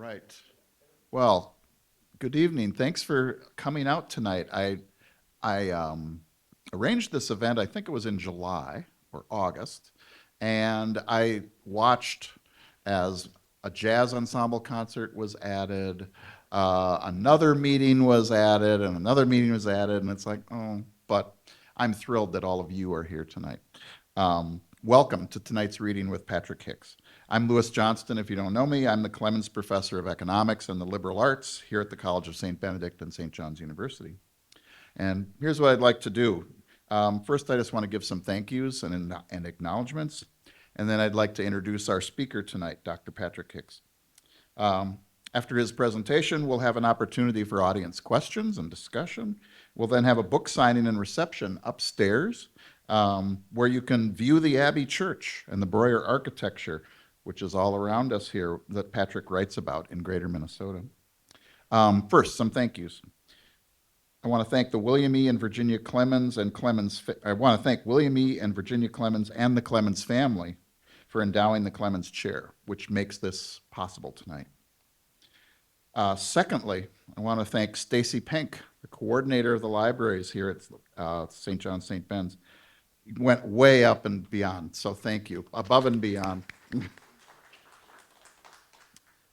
right. Well, good evening. Thanks for coming out tonight. I arranged this event, I think it was in July or August, and I watched as a jazz ensemble concert was added, another meeting was added, and another meeting was added, and it's like, oh, but I'm thrilled that all of you are here tonight. Welcome to tonight's reading with Patrick Hicks. I'm Louis Johnston. If you don't know me, I'm the Clemens Professor of Economics and the Liberal Arts here at the College of St. Benedict and St. John's University. And here's what I'd like to do. First, I just want to give some thank yous and acknowledgments. And then I'd like to introduce our speaker tonight, Dr. Patrick Hicks. After his presentation, we'll have an opportunity for audience questions and discussion. We'll then have a book signing and reception upstairs, where you can view the Abbey Church and the Breuer architecture, which is all around us here, that Patrick writes about in Greater Minnesota. First, some thank yous. I want to thank the William E. and Virginia Clemens and I want to thank William E. and Virginia Clemens and the Clemens family for endowing the Clemens Chair, which makes this possible tonight. Secondly, I want to thank Stacy Pink, the coordinator of the libraries here at St. John's St. Ben's. You went way up and beyond, so thank you, above and beyond.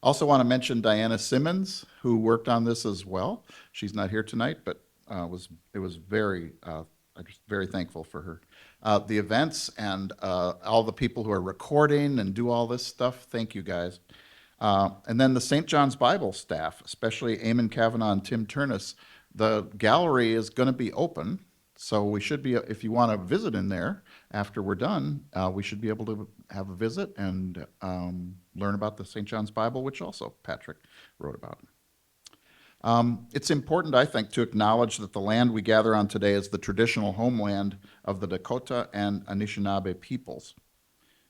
Also want to mention Diana Simmons, who worked on this as well. She's not here tonight, but I'm just very thankful for her. The events and all the people who are recording and do all this stuff, thank you guys. And then the St. John's Bible staff, especially Eamon Kavanaugh and Tim Turnus. The gallery is going to be open, so we should be, if you want to visit in there after we're done, we should be able to have a visit and learn about the St. John's Bible, which also Patrick wrote about. It's important, I think, to acknowledge that the land we gather on today is the traditional homeland of the Dakota and Anishinaabe peoples.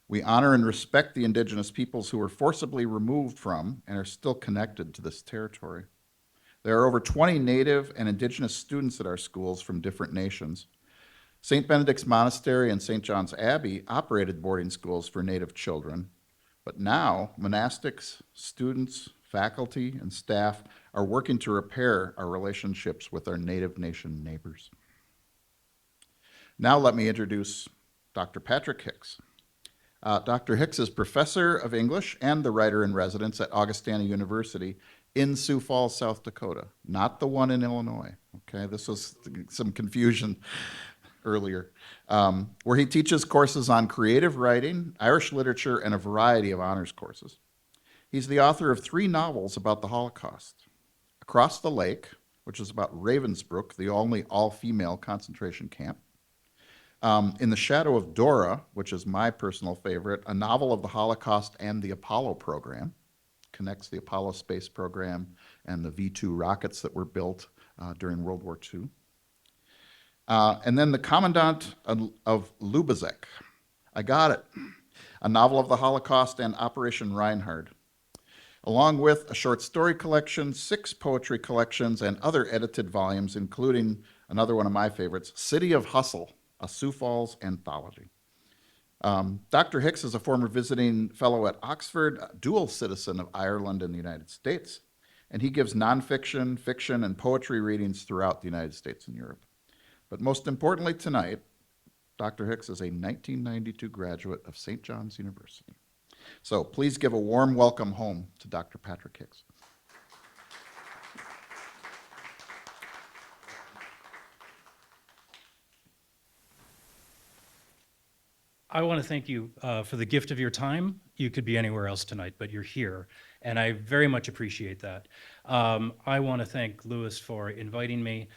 We honor and respect the indigenous peoples who were forcibly removed from and are still connected to this territory. There are over 20 Native and indigenous students at our schools from different nations. St. Benedict's Monastery and St. John's Abbey operated boarding schools for Native children, but now monastics, students, faculty, and staff are working to repair our relationships with our Native nation neighbors. Now let me introduce Dr. Patrick Hicks. Dr. Hicks is professor of English and the writer-in-residence at Augustana University in Sioux Falls, South Dakota, not the one in Illinois. Okay, this was some confusion earlier, where he teaches courses on creative writing, Irish literature, and a variety of honors courses. He's the author of 3 novels about the Holocaust: Across the Lake, which is about Ravensbrück, the only all-female concentration camp; In the Shadow of Dora, which is my personal favorite, a novel of the Holocaust and the Apollo program, connects the Apollo space program and the V-2 rockets that were built during World War II. And then The Commandant of Lubezek, I got it, a novel of the Holocaust and Operation Reinhard, along with a short story collection, 6 poetry collections, and other edited volumes, including another one of my favorites, City of Hustle, a Sioux Falls anthology. Dr. Hicks is a former visiting fellow at Oxford, a dual citizen of Ireland and the United States, and he gives nonfiction, fiction, and poetry readings throughout the United States and Europe. But most importantly tonight, Dr. Hicks is a 1992 graduate of St. John's University. So please give a warm welcome home to Dr. Patrick Hicks. I want to thank you for the gift of your time. You could be anywhere else tonight, but you're here, and I very much appreciate that. I want to thank Louis for inviting me.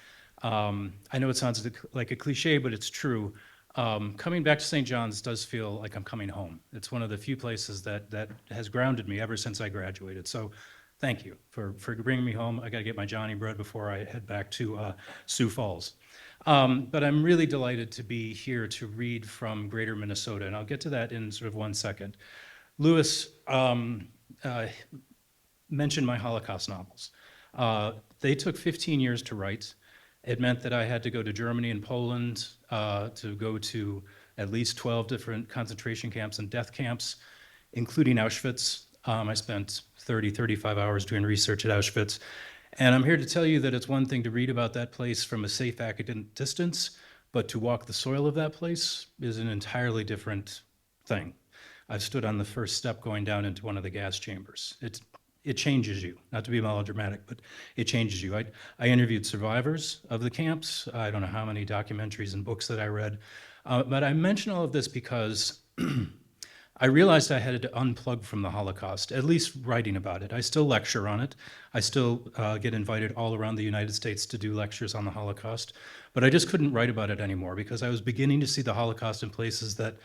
I know it sounds like a cliche, but it's true. Coming back to St. John's does feel like I'm coming home. It's one of the few places that has grounded me ever since I graduated. So thank you for bringing me home. I got to get my Johnny bread before I head back to Sioux Falls. But I'm really delighted to be here to read from Greater Minnesota, and I'll get to that in sort of 1 second. Louis mentioned my Holocaust novels. They took 15 years to write. It meant that I had to go to Germany and Poland to go to at least 12 different concentration camps and death camps, including Auschwitz. I spent 30, 35 hours doing research at Auschwitz. And I'm here to tell you that it's one thing to read about that place from a safe academic distance, but to walk the soil of that place is an entirely different thing. I've stood on the first step going down into one of the gas chambers. It changes you, not to be melodramatic, but it changes you. I interviewed survivors of the camps. I don't know how many documentaries and books that I read, but I mention all of this because I realized I had to unplug from the Holocaust, at least writing about it. I still lecture on it. I still get invited all around the United States to do lectures on the Holocaust, but I just couldn't write about it anymore because I was beginning to see the Holocaust in places that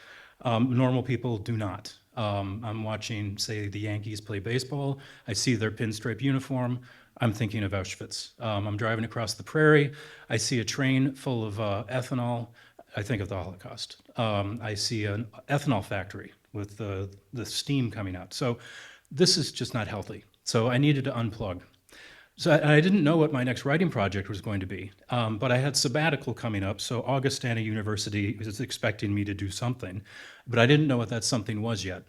normal people do not. I'm watching, say, the Yankees play baseball. I see their pinstripe uniform. I'm thinking of Auschwitz. I'm driving across the prairie. I see a train full of ethanol. I think of the Holocaust. I see an ethanol factory with the steam coming out. So this is just not healthy. So I needed to unplug. So I didn't know what my next writing project was going to be, but I had sabbatical coming up, so Augustana University was expecting me to do something, but I didn't know what that something was yet.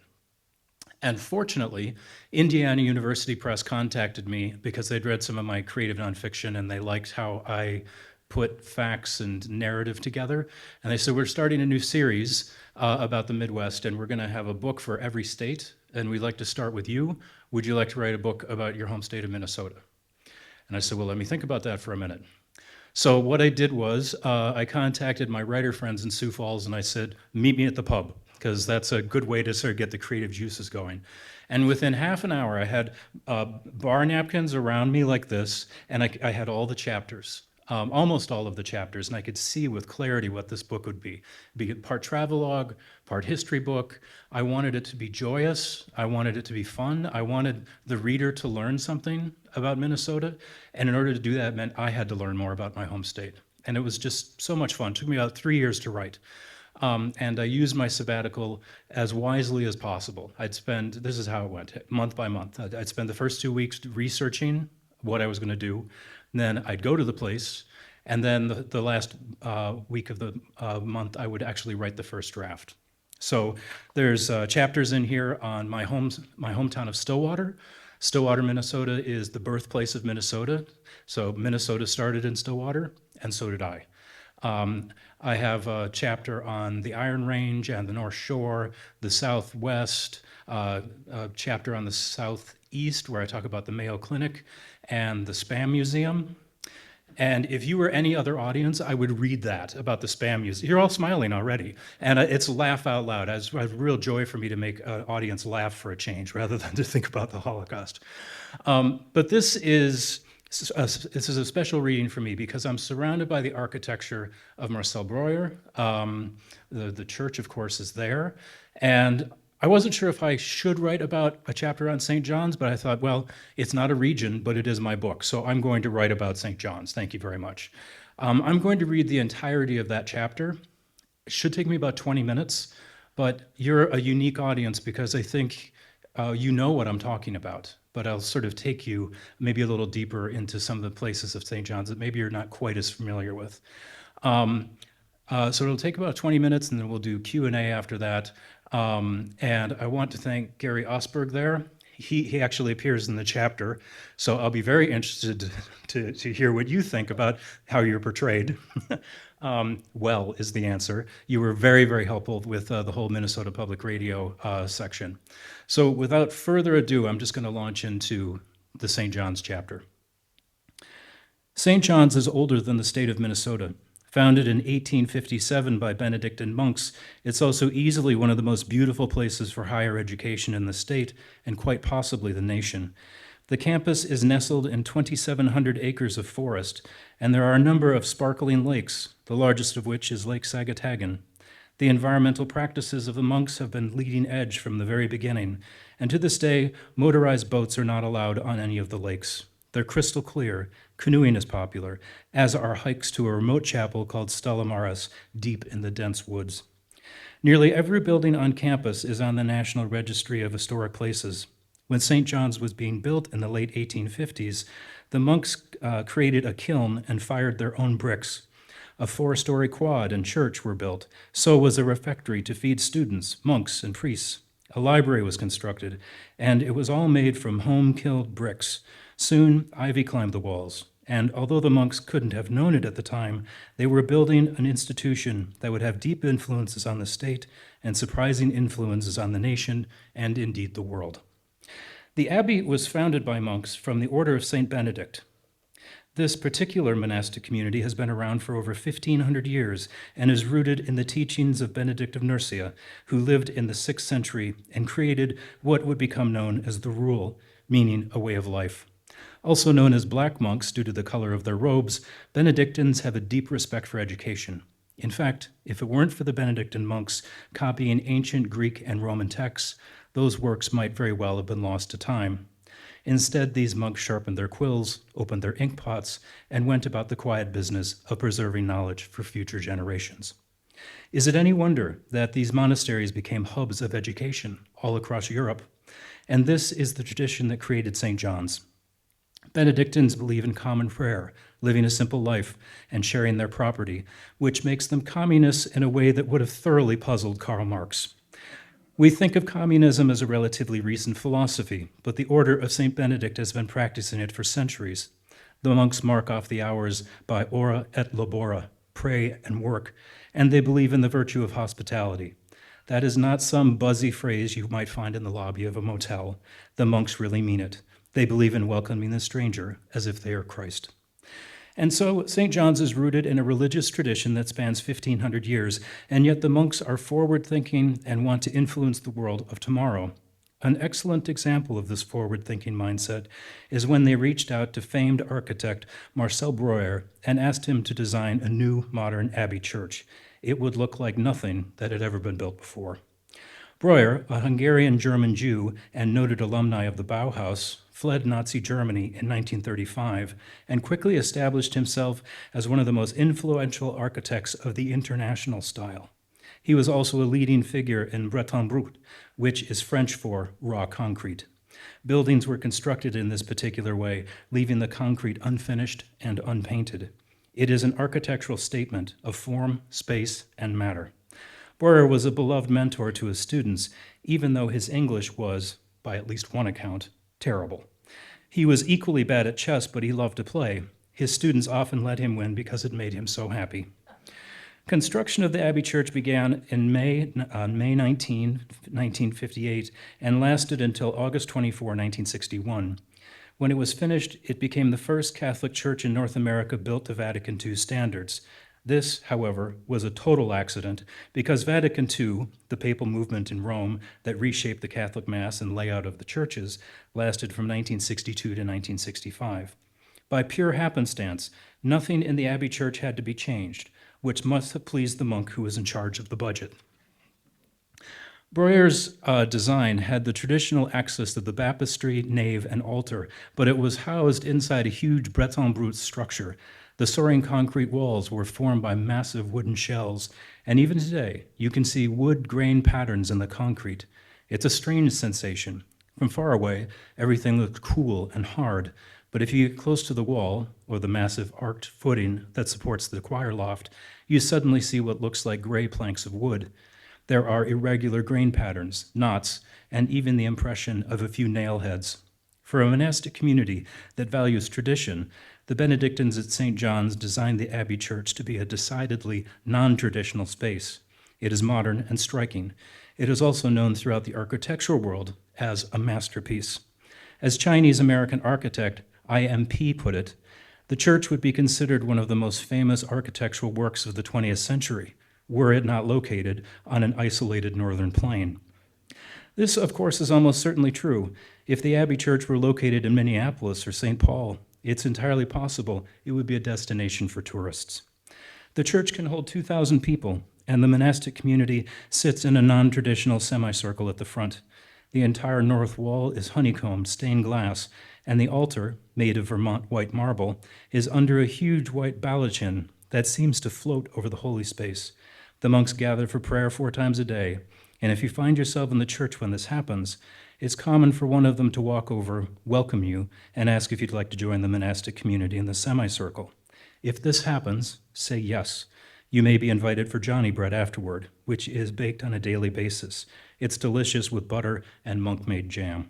And fortunately, Indiana University Press contacted me because they'd read some of my creative nonfiction and they liked how I put facts and narrative together. And they said, we're starting a new series about the Midwest, and we're going to have a book for every state, and we'd like to start with you. Would you like to write a book about your home state of Minnesota? And I said, well, let me think about that for a minute. So what I did was I contacted my writer friends in Sioux Falls and I said, meet me at the pub, because that's a good way to sort of get the creative juices going. And within half an hour, I had bar napkins around me like this, and I had all the chapters. Almost all of the chapters, and I could see with clarity what this book would be it part travelogue, part history book. I wanted it to be joyous. I wanted it to be fun. I wanted the reader to learn something about Minnesota, and in order to do that meant I had to learn more about my home state. And it was just so much fun. It took me about 3 years to write. And I used my sabbatical as wisely as possible. This is how it went, month by month. I'd spend the first 2 weeks researching what I was going to do. Then I'd go to the place, and then the last week of the month, I would actually write the first draft. So there's chapters in here on my hometown of Stillwater. Stillwater, Minnesota is the birthplace of Minnesota. So Minnesota started in Stillwater, and so did I. I have a chapter on the Iron Range and the North Shore, the Southwest, a chapter on the Southeast where I talk about the Mayo Clinic and the Spam Museum. And if you were any other audience, I would read that about the Spam Museum. You're all smiling already. And it's laugh out loud. It's a real joy for me to make an audience laugh for a change rather than to think about the Holocaust. But this is a special reading for me because I'm surrounded by the architecture of Marcel Breuer. The church, of course, is there. And I wasn't sure if I should write about a chapter on St. John's, but I thought, well, it's not a region, but it is my book, so I'm going to write about St. John's. Thank you very much. I'm going to read the entirety of that chapter. It should take me about 20 minutes, but you're a unique audience because I think you know what I'm talking about, but I'll sort of take you maybe a little deeper into some of the places of St. John's that maybe you're not quite as familiar with. So it'll take about 20 minutes, and then we'll do Q&A after that. And I want to thank Gary Osberg there. He actually appears in the chapter, so I'll be very interested to hear what you think about how you're portrayed. Well is the answer. You were very, very helpful with the whole Minnesota Public Radio section. So without further ado, I'm just going to launch into the St. John's chapter. St. John's is older than the state of Minnesota. Founded in 1857 by Benedict and monks, it's also easily one of the most beautiful places for higher education in the state and quite possibly the nation. The campus is nestled in 2,700 acres of forest, and there are a number of sparkling lakes, the largest of which is Lake Sagatagan. The environmental practices of the monks have been leading edge from the very beginning, and to this day, motorized boats are not allowed on any of the lakes. They're crystal clear. Canoeing is popular, as are hikes to a remote chapel called Stella Maris, deep in the dense woods. Nearly every building on campus is on the National Registry of Historic Places. When St. John's was being built in the late 1850s, the monks created a kiln and fired their own bricks. A 4-story quad and church were built. So was a refectory to feed students, monks, and priests. A library was constructed, and it was all made from home-killed bricks. Soon, ivy climbed the walls, and although the monks couldn't have known it at the time, they were building an institution that would have deep influences on the state and surprising influences on the nation and indeed the world. The abbey was founded by monks from the order of St. Benedict. This particular monastic community has been around for over 1,500 years and is rooted in the teachings of Benedict of Nursia, who lived in the 6th century and created what would become known as the rule, meaning a way of life. Also known as black monks due to the color of their robes, Benedictines have a deep respect for education. In fact, if it weren't for the Benedictine monks copying ancient Greek and Roman texts, those works might very well have been lost to time. Instead, these monks sharpened their quills, opened their ink pots, and went about the quiet business of preserving knowledge for future generations. Is it any wonder that these monasteries became hubs of education all across Europe? And this is the tradition that created St. John's. Benedictines believe in common prayer, living a simple life, and sharing their property, which makes them communists in a way that would have thoroughly puzzled Karl Marx. We think of communism as a relatively recent philosophy, but the Order of St. Benedict has been practicing it for centuries. The monks mark off the hours by ora et labora, pray and work, and they believe in the virtue of hospitality. That is not some buzzy phrase you might find in the lobby of a motel. The monks really mean it. They believe in welcoming the stranger as if they are Christ. And so St. John's is rooted in a religious tradition that spans 1,500 years, and yet the monks are forward-thinking and want to influence the world of tomorrow. An excellent example of this forward-thinking mindset is when they reached out to famed architect Marcel Breuer and asked him to design a new modern abbey church. It would look like nothing that had ever been built before. Breuer, a Hungarian-German Jew and noted alumni of the Bauhaus, fled Nazi Germany in 1935 and quickly established himself as one of the most influential architects of the international style. He was also a leading figure in Breton Brut, which is French for raw concrete. Buildings were constructed in this particular way, leaving the concrete unfinished and unpainted. It is an architectural statement of form, space, and matter. Breuer was a beloved mentor to his students, even though his English was, by at least one account, terrible. He was equally bad at chess, but he loved to play. His students often let him win because it made him so happy. Construction of the Abbey Church began on May 19, 1958, and lasted until August 24, 1961. When it was finished, it became the first Catholic church in North America built to Vatican II standards. This, however, was a total accident because Vatican II, the papal movement in Rome that reshaped the Catholic Mass and layout of the churches, lasted from 1962 to 1965. By pure happenstance, nothing in the Abbey Church had to be changed, which must have pleased the monk who was in charge of the budget. Breuer's design had the traditional access to the baptistry, nave, and altar, but it was housed inside a huge Breton Brut structure. The soaring concrete walls were formed by massive wooden shells, and even today, you can see wood grain patterns in the concrete. It's a strange sensation. From far away, everything looks cool and hard, but if you get close to the wall, or the massive arched footing that supports the choir loft, you suddenly see what looks like gray planks of wood. There are irregular grain patterns, knots, and even the impression of a few nail heads. For a monastic community that values tradition, the Benedictines at St. John's designed the Abbey Church to be a decidedly non-traditional space. It is modern and striking. It is also known throughout the architectural world as a masterpiece. As Chinese-American architect IMP put it, the church would be considered one of the most famous architectural works of the 20th century, were it not located on an isolated northern plain. This, of course, is almost certainly true. If the Abbey Church were located in Minneapolis or St. Paul, it's entirely possible it would be a destination for tourists. The church can hold 2,000 people, and the monastic community sits in a non-traditional semicircle at the front. The entire north wall is honeycombed stained glass, and the altar, made of Vermont white marble, is under a huge white baldachin that seems to float over the holy space. The monks gather for prayer 4 times a day, and if you find yourself in the church when this happens, it's common for one of them to walk over, welcome you, and ask if you'd like to join the monastic community in the semicircle. If this happens, say yes. You may be invited for Johnny bread afterward, which is baked on a daily basis. It's delicious with butter and monk-made jam.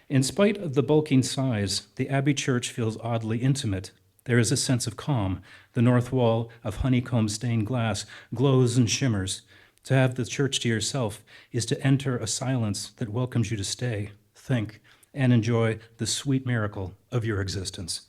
In spite of the bulking size, the Abbey Church feels oddly intimate. There is a sense of calm. The north wall of honeycomb stained glass glows and shimmers. To have the church to yourself is to enter a silence that welcomes you to stay, think, and enjoy the sweet miracle of your existence.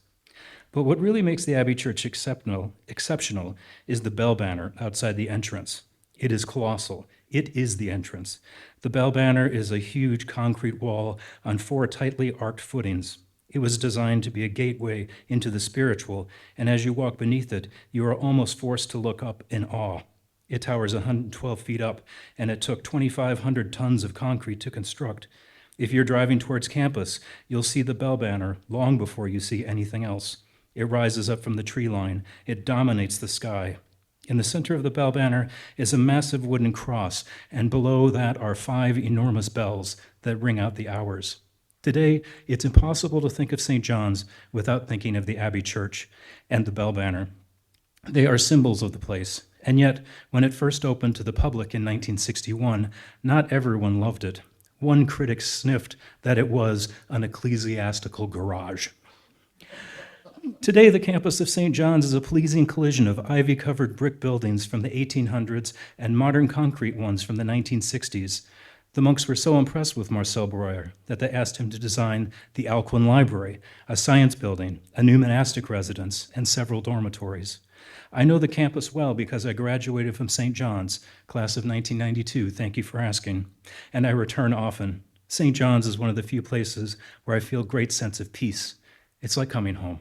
But what really makes the Abbey Church exceptional is the bell banner outside the entrance. It is colossal. It is the entrance. The bell banner is a huge concrete wall on 4 tightly arced footings. It was designed to be a gateway into the spiritual, and as you walk beneath it, you are almost forced to look up in awe. It towers 112 feet up, and it took 2,500 tons of concrete to construct. If you're driving towards campus, you'll see the bell banner long before you see anything else. It rises up from the tree line. It dominates the sky. In the center of the bell banner is a massive wooden cross, and below that are 5 enormous bells that ring out the hours. Today, it's impossible to think of St. John's without thinking of the Abbey Church and the bell banner. They are symbols of the place, and yet, when it first opened to the public in 1961, not everyone loved it. One critic sniffed that it was an ecclesiastical garage. Today, the campus of St. John's is a pleasing collision of ivy-covered brick buildings from the 1800s and modern concrete ones from the 1960s. The monks were so impressed with Marcel Breuer that they asked him to design the Alcuin Library, a science building, a new monastic residence, and several dormitories. I know the campus well because I graduated from St. John's, class of 1992, thank you for asking, and I return often. St. John's is one of the few places where I feel a great sense of peace. It's like coming home.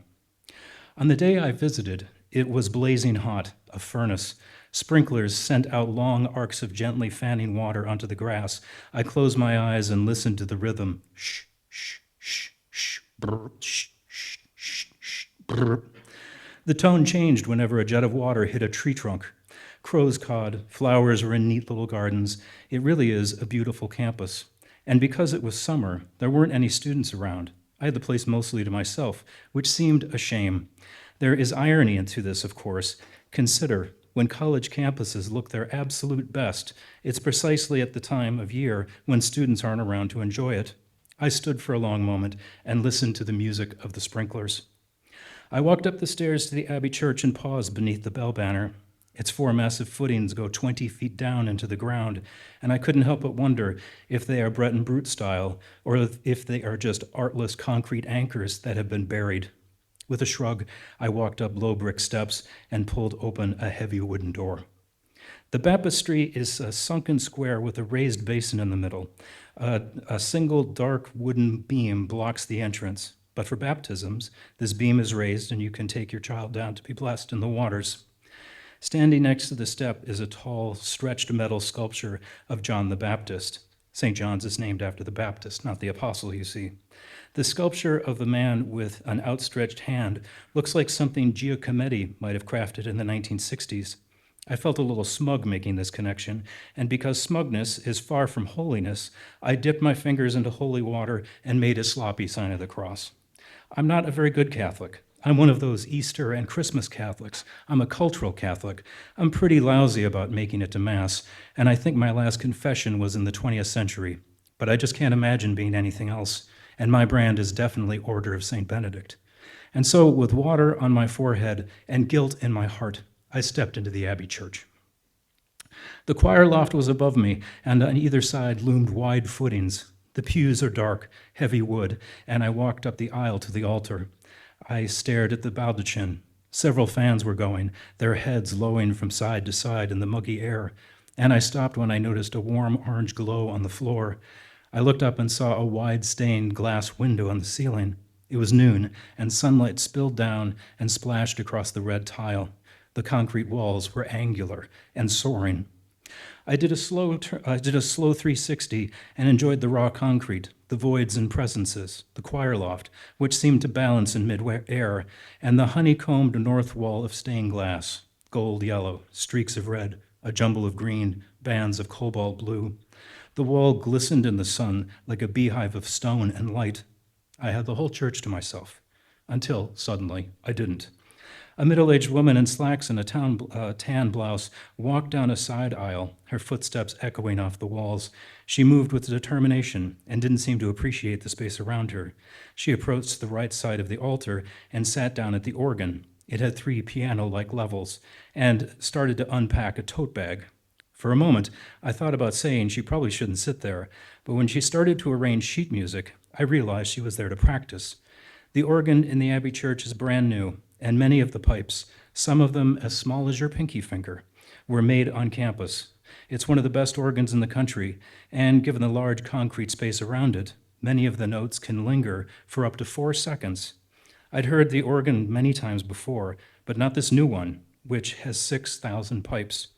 On the day I visited, it was blazing hot, a furnace. Sprinklers sent out long arcs of gently fanning water onto the grass. I closed my eyes and listened to the rhythm. Shh, shh, shh, shh, brr, shh, shh, shh, shh, brr. The tone changed whenever a jet of water hit a tree trunk. Crows cawed, flowers were in neat little gardens. It really is a beautiful campus. And because it was summer, there weren't any students around. I had the place mostly to myself, which seemed a shame. There is irony into this, of course. Consider, when college campuses look their absolute best, it's precisely at the time of year when students aren't around to enjoy it. I stood for a long moment and listened to the music of the sprinklers. I walked up the stairs to the Abbey Church and paused beneath the bell banner. Its 4 massive footings go 20 feet down into the ground, and I couldn't help but wonder if they are Bretton Brute style or if they are just artless concrete anchors that have been buried. With a shrug, I walked up low brick steps and pulled open a heavy wooden door. The baptistry is a sunken square with a raised basin in the middle. A single dark wooden beam blocks the entrance, but for baptisms, this beam is raised and you can take your child down to be blessed in the waters. Standing next to the step is a tall, stretched metal sculpture of John the Baptist. St. John's is named after the Baptist, not the apostle, you see. The sculpture of a man with an outstretched hand looks like something Giacometti might have crafted in the 1960s. I felt a little smug making this connection, and because smugness is far from holiness, I dipped my fingers into holy water and made a sloppy sign of the cross. I'm not a very good Catholic. I'm one of those Easter and Christmas Catholics. I'm a cultural Catholic. I'm pretty lousy about making it to Mass, and I think my last confession was in the 20th century. But I just can't imagine being anything else, and my brand is definitely Order of St. Benedict. And so, with water on my forehead and guilt in my heart, I stepped into the Abbey Church. The choir loft was above me, and on either side loomed wide footings. The pews are dark, heavy wood, and I walked up the aisle to the altar. I stared at the baldachin. Several fans were going, their heads lowing from side to side in the muggy air, and I stopped when I noticed a warm orange glow on the floor. I looked up and saw a wide stained glass window on the ceiling. It was noon, and sunlight spilled down and splashed across the red tile. The concrete walls were angular and soaring. I did a slow 360 and enjoyed the raw concrete, the voids and presences, the choir loft, which seemed to balance in mid-air, and the honeycombed north wall of stained glass, gold yellow, streaks of red, a jumble of green, bands of cobalt blue. The wall glistened in the sun like a beehive of stone and light. I had the whole church to myself, until, suddenly, I didn't. A middle-aged woman in slacks and a tan blouse walked down a side aisle, her footsteps echoing off the walls. She moved with determination and didn't seem to appreciate the space around her. She approached the right side of the altar and sat down at the organ. It had 3 piano-like levels, and started to unpack a tote bag. For a moment, I thought about saying she probably shouldn't sit there, but when she started to arrange sheet music, I realized she was there to practice. The organ in the Abbey Church is brand new, and many of the pipes, some of them as small as your pinky finger, were made on campus. It's one of the best organs in the country, and given the large concrete space around it, many of the notes can linger for up to 4 seconds. I'd heard the organ many times before, but not this new one, which has 6,000 pipes.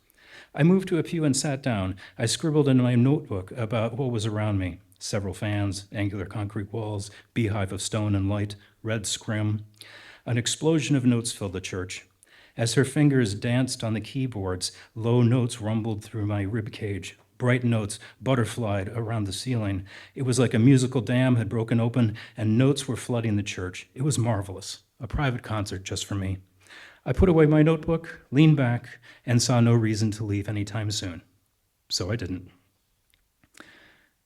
I moved to a pew and sat down. I scribbled in my notebook about what was around me. Several fans, angular concrete walls, beehive of stone and light, red scrim. An explosion of notes filled the church. As her fingers danced on the keyboards, low notes rumbled through my ribcage. Bright notes butterflied around the ceiling. It was like a musical dam had broken open and notes were flooding the church. It was marvelous, a private concert just for me. I put away my notebook, leaned back, and saw no reason to leave anytime soon. So I didn't.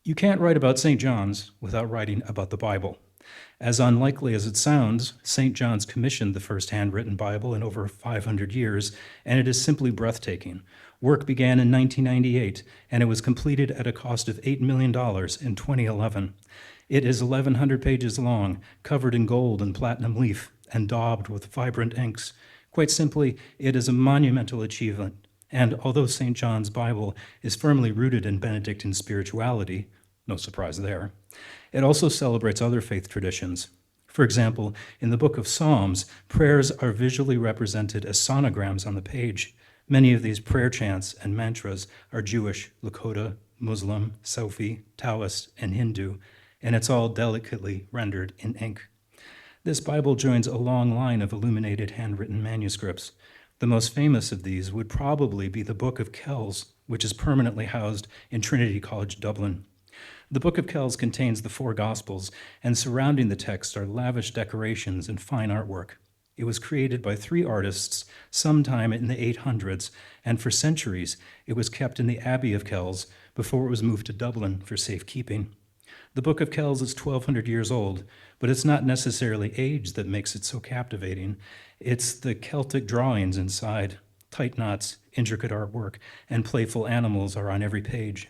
You can't write about St. John's without writing about the Bible. As unlikely as it sounds, St. John's commissioned the first handwritten Bible in over 500 years, and it is simply breathtaking. Work began in 1998, and it was completed at a cost of $8 million in 2011. It is 1,100 pages long, covered in gold and platinum leaf, and daubed with vibrant inks. Quite simply, it is a monumental achievement, and although St. John's Bible is firmly rooted in Benedictine spirituality, no surprise there, it also celebrates other faith traditions. For example, in the book of Psalms, prayers are visually represented as sonograms on the page. Many of these prayer chants and mantras are Jewish, Lakota, Muslim, Sufi, Taoist, and Hindu, and it's all delicately rendered in ink. This Bible joins a long line of illuminated handwritten manuscripts. The most famous of these would probably be the Book of Kells, which is permanently housed in Trinity College, Dublin. The Book of Kells contains the 4 Gospels, and surrounding the text are lavish decorations and fine artwork. It was created by 3 artists sometime in the 800s, and for centuries it was kept in the Abbey of Kells before it was moved to Dublin for safekeeping. The Book of Kells is 1,200 years old, but it's not necessarily age that makes it so captivating. It's the Celtic drawings inside. Tight knots, intricate artwork, and playful animals are on every page.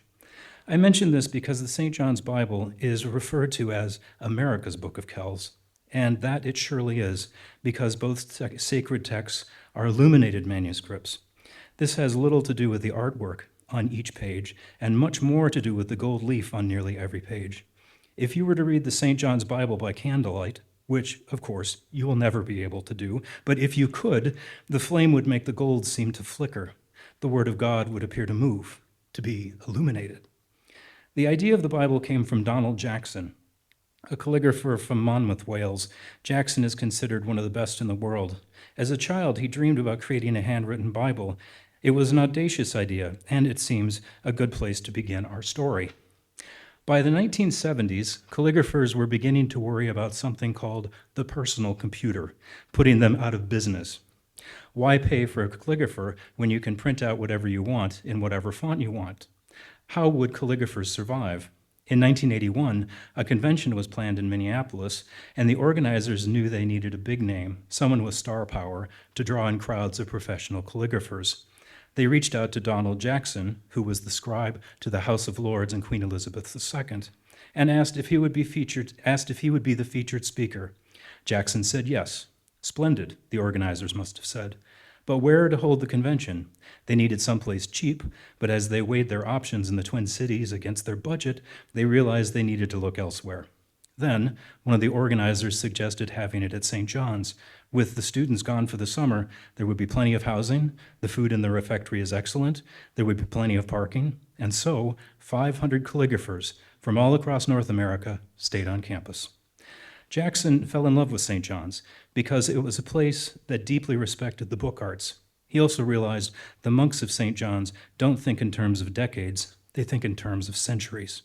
I mention this because the St. John's Bible is referred to as America's Book of Kells, and that it surely is, because both sacred texts are illuminated manuscripts. This has little to do with the artwork on each page, and much more to do with the gold leaf on nearly every page. If you were to read the St. John's Bible by candlelight, which, of course, you will never be able to do, but if you could, the flame would make the gold seem to flicker. The Word of God would appear to move, to be illuminated. The idea of the Bible came from Donald Jackson, a calligrapher from Monmouth, Wales. Jackson is considered one of the best in the world. As a child, he dreamed about creating a handwritten Bible. It was an audacious idea, and it seems a good place to begin our story. By the 1970s, calligraphers were beginning to worry about something called the personal computer, putting them out of business. Why pay for a calligrapher when you can print out whatever you want in whatever font you want? How would calligraphers survive? In 1981, a convention was planned in Minneapolis, and the organizers knew they needed a big name, someone with star power, to draw in crowds of professional calligraphers. They reached out to Donald Jackson, who was the scribe to the House of Lords and Queen Elizabeth II, and asked if he would be the featured speaker. Jackson said yes. Splendid, the organizers must have said. But where to hold the convention? They needed someplace cheap, but as they weighed their options in the Twin Cities against their budget, they realized they needed to look elsewhere. Then, one of the organizers suggested having it at St. John's. With the students gone for the summer, there would be plenty of housing, the food in the refectory is excellent, there would be plenty of parking, and so 500 calligraphers from all across North America stayed on campus. Jackson fell in love with St. John's because it was a place that deeply respected the book arts. He also realized the monks of St. John's don't think in terms of decades, they think in terms of centuries.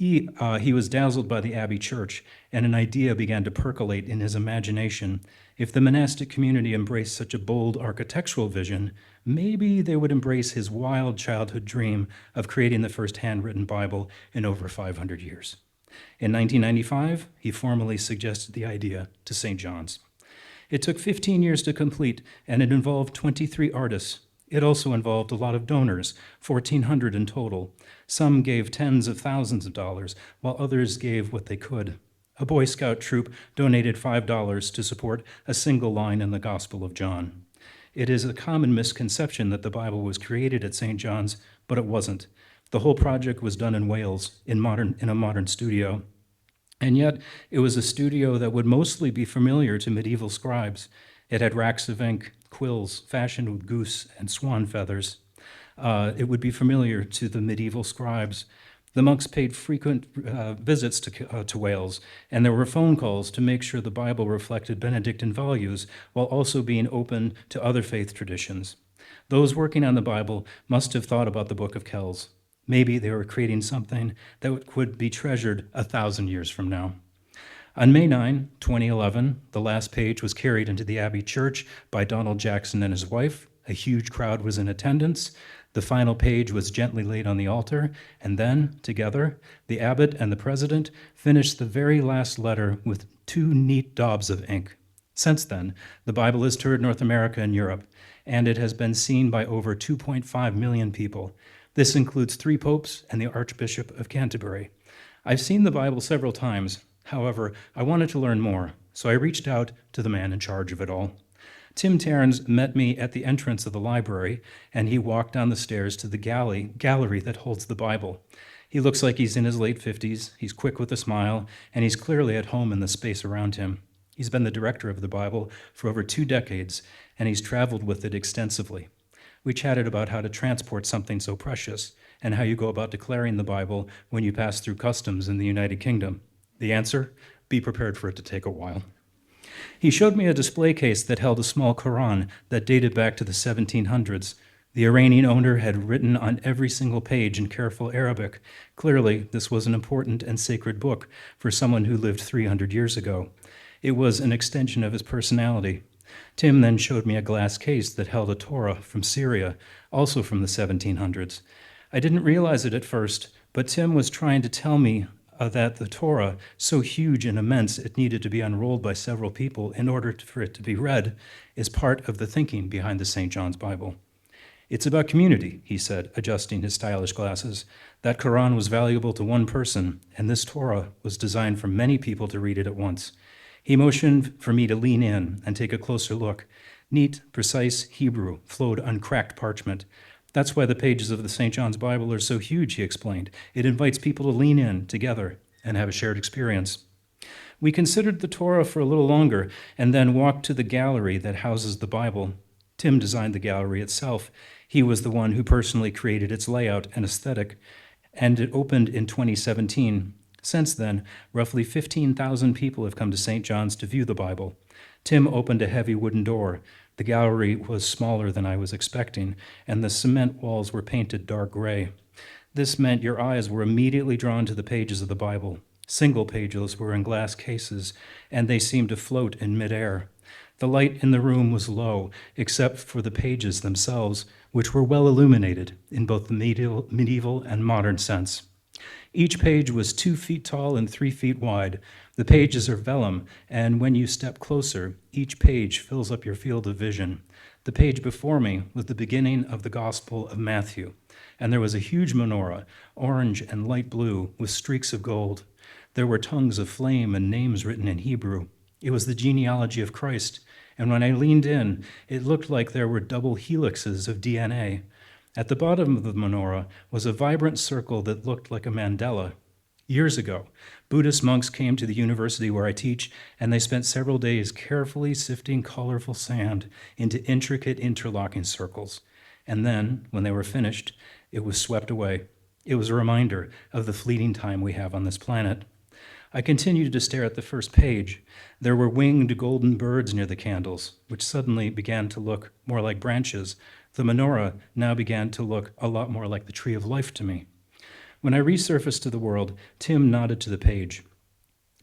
He was dazzled by the Abbey Church, and an idea began to percolate in his imagination. If the monastic community embraced such a bold architectural vision, maybe they would embrace his wild childhood dream of creating the first handwritten Bible in over 500 years. In 1995, he formally suggested the idea to St. John's. It took 15 years to complete, and it involved 23 artists. It also involved a lot of donors, 1,400 in total. Some gave tens of thousands of dollars, while others gave what they could. A Boy Scout troop donated $5 to support a single line in the Gospel of John. It is a common misconception that the Bible was created at St. John's, but it wasn't. The whole project was done in Wales, in a modern studio. And yet, it was a studio that would mostly be familiar to medieval scribes. It had racks of ink, quills fashioned with goose and swan feathers. It would be familiar to the medieval scribes. The monks paid frequent visits to Wales, and there were phone calls to make sure the Bible reflected Benedictine values while also being open to other faith traditions. Those working on the Bible must have thought about the Book of Kells. Maybe they were creating something that would be treasured 1,000 years from now. On May 9, 2011, the last page was carried into the Abbey Church by Donald Jackson and his wife. A huge crowd was in attendance. The final page was gently laid on the altar, and then, together, the abbot and the president finished the very last letter with 2 neat daubs of ink. Since then, the Bible has toured North America and Europe, and it has been seen by over 2.5 million people. This includes 3 popes and the Archbishop of Canterbury. I've seen the Bible several times. However, I wanted to learn more, so I reached out to the man in charge of it all. Tim Terns met me at the entrance of the library, and he walked down the stairs to the gallery that holds the Bible. He looks like he's in his late 50s, he's quick with a smile, and he's clearly at home in the space around him. He's been the director of the Bible for over 2 decades, and he's traveled with it extensively. We chatted about how to transport something so precious, and how you go about declaring the Bible when you pass through customs in the United Kingdom. The answer? Be prepared for it to take a while. He showed me a display case that held a small Quran that dated back to the 1700s. The Iranian owner had written on every single page in careful Arabic. Clearly, this was an important and sacred book for someone who lived 300 years ago. It was an extension of his personality. Tim then showed me a glass case that held a Torah from Syria, also from the 1700s. I didn't realize it at first, but Tim was trying to tell me that the Torah, so huge and immense it needed to be unrolled by several people in order for it to be read, is part of the thinking behind the St. John's Bible. It's about community, he said, adjusting his stylish glasses. That Quran was valuable to one person, and this Torah was designed for many people to read it at once. He motioned for me to lean in and take a closer look. Neat, precise Hebrew flowed on cracked parchment. That's why the pages of the St. John's Bible are so huge, he explained. It invites people to lean in together and have a shared experience. We considered the Torah for a little longer and then walked to the gallery that houses the Bible. Tim designed the gallery itself. He was the one who personally created its layout and aesthetic, and it opened in 2017. Since then, roughly 15,000 people have come to St. John's to view the Bible. Tim opened a heavy wooden door. The gallery was smaller than I was expecting, and the cement walls were painted dark gray. This meant your eyes were immediately drawn to the pages of the Bible. Single pages were in glass cases, and they seemed to float in midair. The light in the room was low, except for the pages themselves, which were well illuminated in both the medieval and modern sense. Each page was 2 feet tall and 3 feet wide. The pages are vellum, and when you step closer, each page fills up your field of vision. The page before me was the beginning of the Gospel of Matthew, and there was a huge menorah, orange and light blue, with streaks of gold. There were tongues of flame and names written in Hebrew. It was the genealogy of Christ, and when I leaned in, it looked like there were double helixes of DNA. At the bottom of the menorah was a vibrant circle that looked like a mandala. Years ago, Buddhist monks came to the university where I teach, and they spent several days carefully sifting colorful sand into intricate interlocking circles. And then, when they were finished, it was swept away. It was a reminder of the fleeting time we have on this planet. I continued to stare at the first page. There were winged golden birds near the candles, which suddenly began to look more like branches. The menorah now began to look a lot more like the tree of life to me. When I resurfaced to the world, Tim nodded to the page.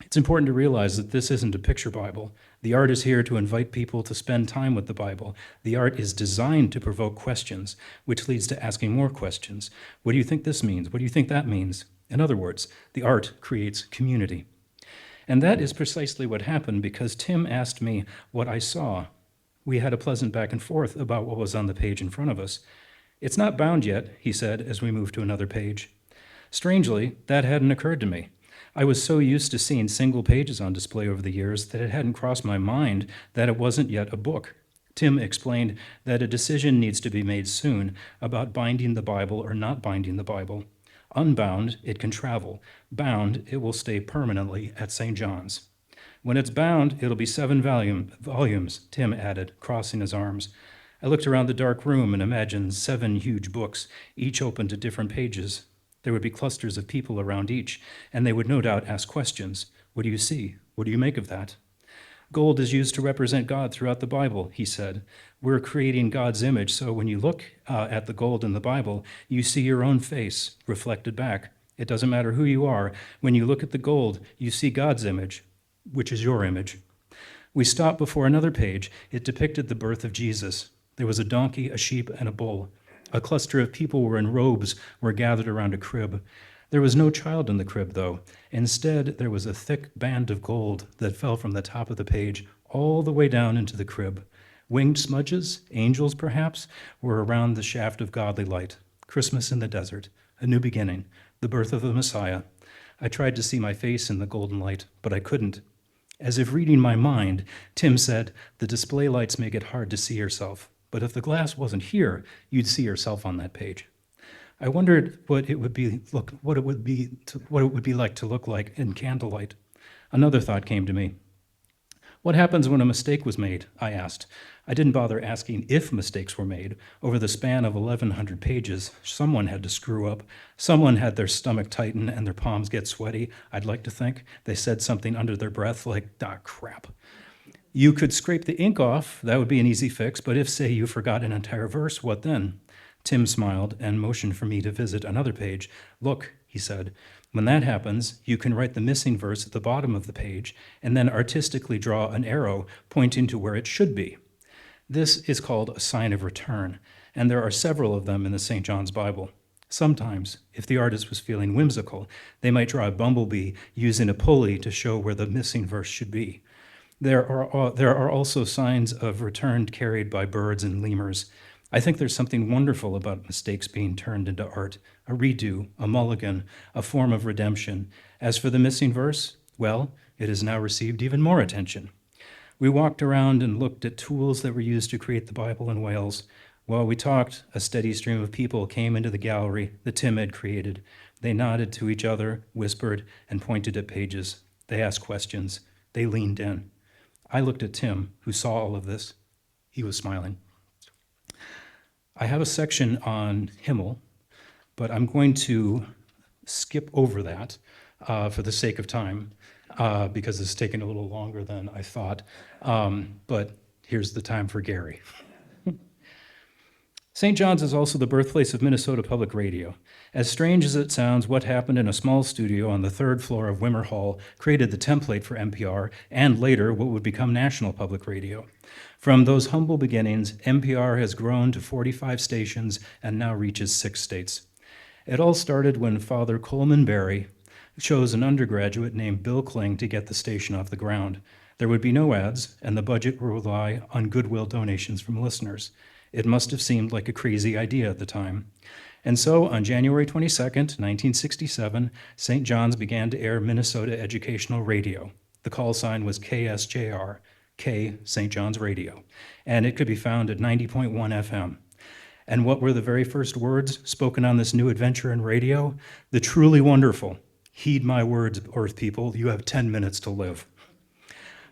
It's important to realize that this isn't a picture Bible. The art is here to invite people to spend time with the Bible. The art is designed to provoke questions, which leads to asking more questions. What do you think this means? What do you think that means? In other words, the art creates community. And that is precisely what happened because Tim asked me what I saw. We had a pleasant back and forth about what was on the page in front of us. It's not bound yet, he said as we moved to another page. Strangely, that hadn't occurred to me. I was so used to seeing single pages on display over the years that it hadn't crossed my mind that it wasn't yet a book. Tim explained that a decision needs to be made soon about binding the Bible or not binding the Bible. Unbound, it can travel. Bound, it will stay permanently at St. John's. When it's bound, it'll be 7 volumes, Tim added, crossing his arms. I looked around the dark room and imagined 7 huge books, each open to different pages. There would be clusters of people around each, and they would no doubt ask questions. What do you see? What do you make of that? Gold is used to represent God throughout the Bible, he said. We're creating God's image, so when you look at the gold in the Bible, you see your own face reflected back. It doesn't matter who you are. When you look at the gold, you see God's image, which is your image. We stopped before another page. It depicted the birth of Jesus. There was a donkey, a sheep, and a bull. A cluster of people in robes were gathered around a crib. There was no child in the crib, though. Instead, there was a thick band of gold that fell from the top of the page all the way down into the crib. Winged smudges, angels perhaps, were around the shaft of godly light. Christmas in the desert, a new beginning, the birth of the Messiah. I tried to see my face in the golden light, but I couldn't. As if reading my mind, Tim said, "The display lights make it hard to see yourself. But if the glass wasn't here, you'd see yourself on that page." I wondered what it would be like to look like in candlelight. Another thought came to me. What happens when a mistake was made? I asked. I didn't bother asking if mistakes were made. Over the span of 1,100 pages, someone had to screw up. Someone had their stomach tighten and their palms get sweaty. I'd like to think they said something under their breath like, "Ah, crap." You could scrape the ink off, that would be an easy fix, but if, say, you forgot an entire verse, what then? Tim smiled and motioned for me to visit another page. "Look," he said, "when that happens, you can write the missing verse at the bottom of the page and then artistically draw an arrow pointing to where it should be. This is called a sign of return, and there are several of them in the St. John's Bible. Sometimes, if the artist was feeling whimsical, they might draw a bumblebee using a pulley to show where the missing verse should be. There are also signs of return carried by birds and lemurs. I think there's something wonderful about mistakes being turned into art, a redo, a mulligan, a form of redemption. As for the missing verse, well, it has now received even more attention." We walked around and looked at tools that were used to create the Bible in Wales. While we talked, a steady stream of people came into the gallery that Tim had created. They nodded to each other, whispered, and pointed at pages. They asked questions. They leaned in. I looked at Tim, who saw all of this. He was smiling. I have a section on Himmel, but I'm going to skip over that for the sake of time, because it's taken a little longer than I thought. But here's the time for Gary. St. John's is also the birthplace of Minnesota Public Radio. As strange as it sounds, what happened in a small studio on the 3rd floor of Wimmer Hall created the template for NPR and later what would become National Public Radio. From those humble beginnings, NPR has grown to 45 stations and now reaches 6 states. It all started when Father Coleman Barry chose an undergraduate named Bill Kling to get the station off the ground. There would be no ads, and the budget would rely on goodwill donations from listeners. It must have seemed like a crazy idea at the time. And so, on January 22nd, 1967, St. John's began to air Minnesota Educational Radio. The call sign was KSJR, K, St. John's Radio, and it could be found at 90.1 FM. And what were the very first words spoken on this new adventure in radio? The truly wonderful. "Heed my words, Earth people, you have 10 minutes to live."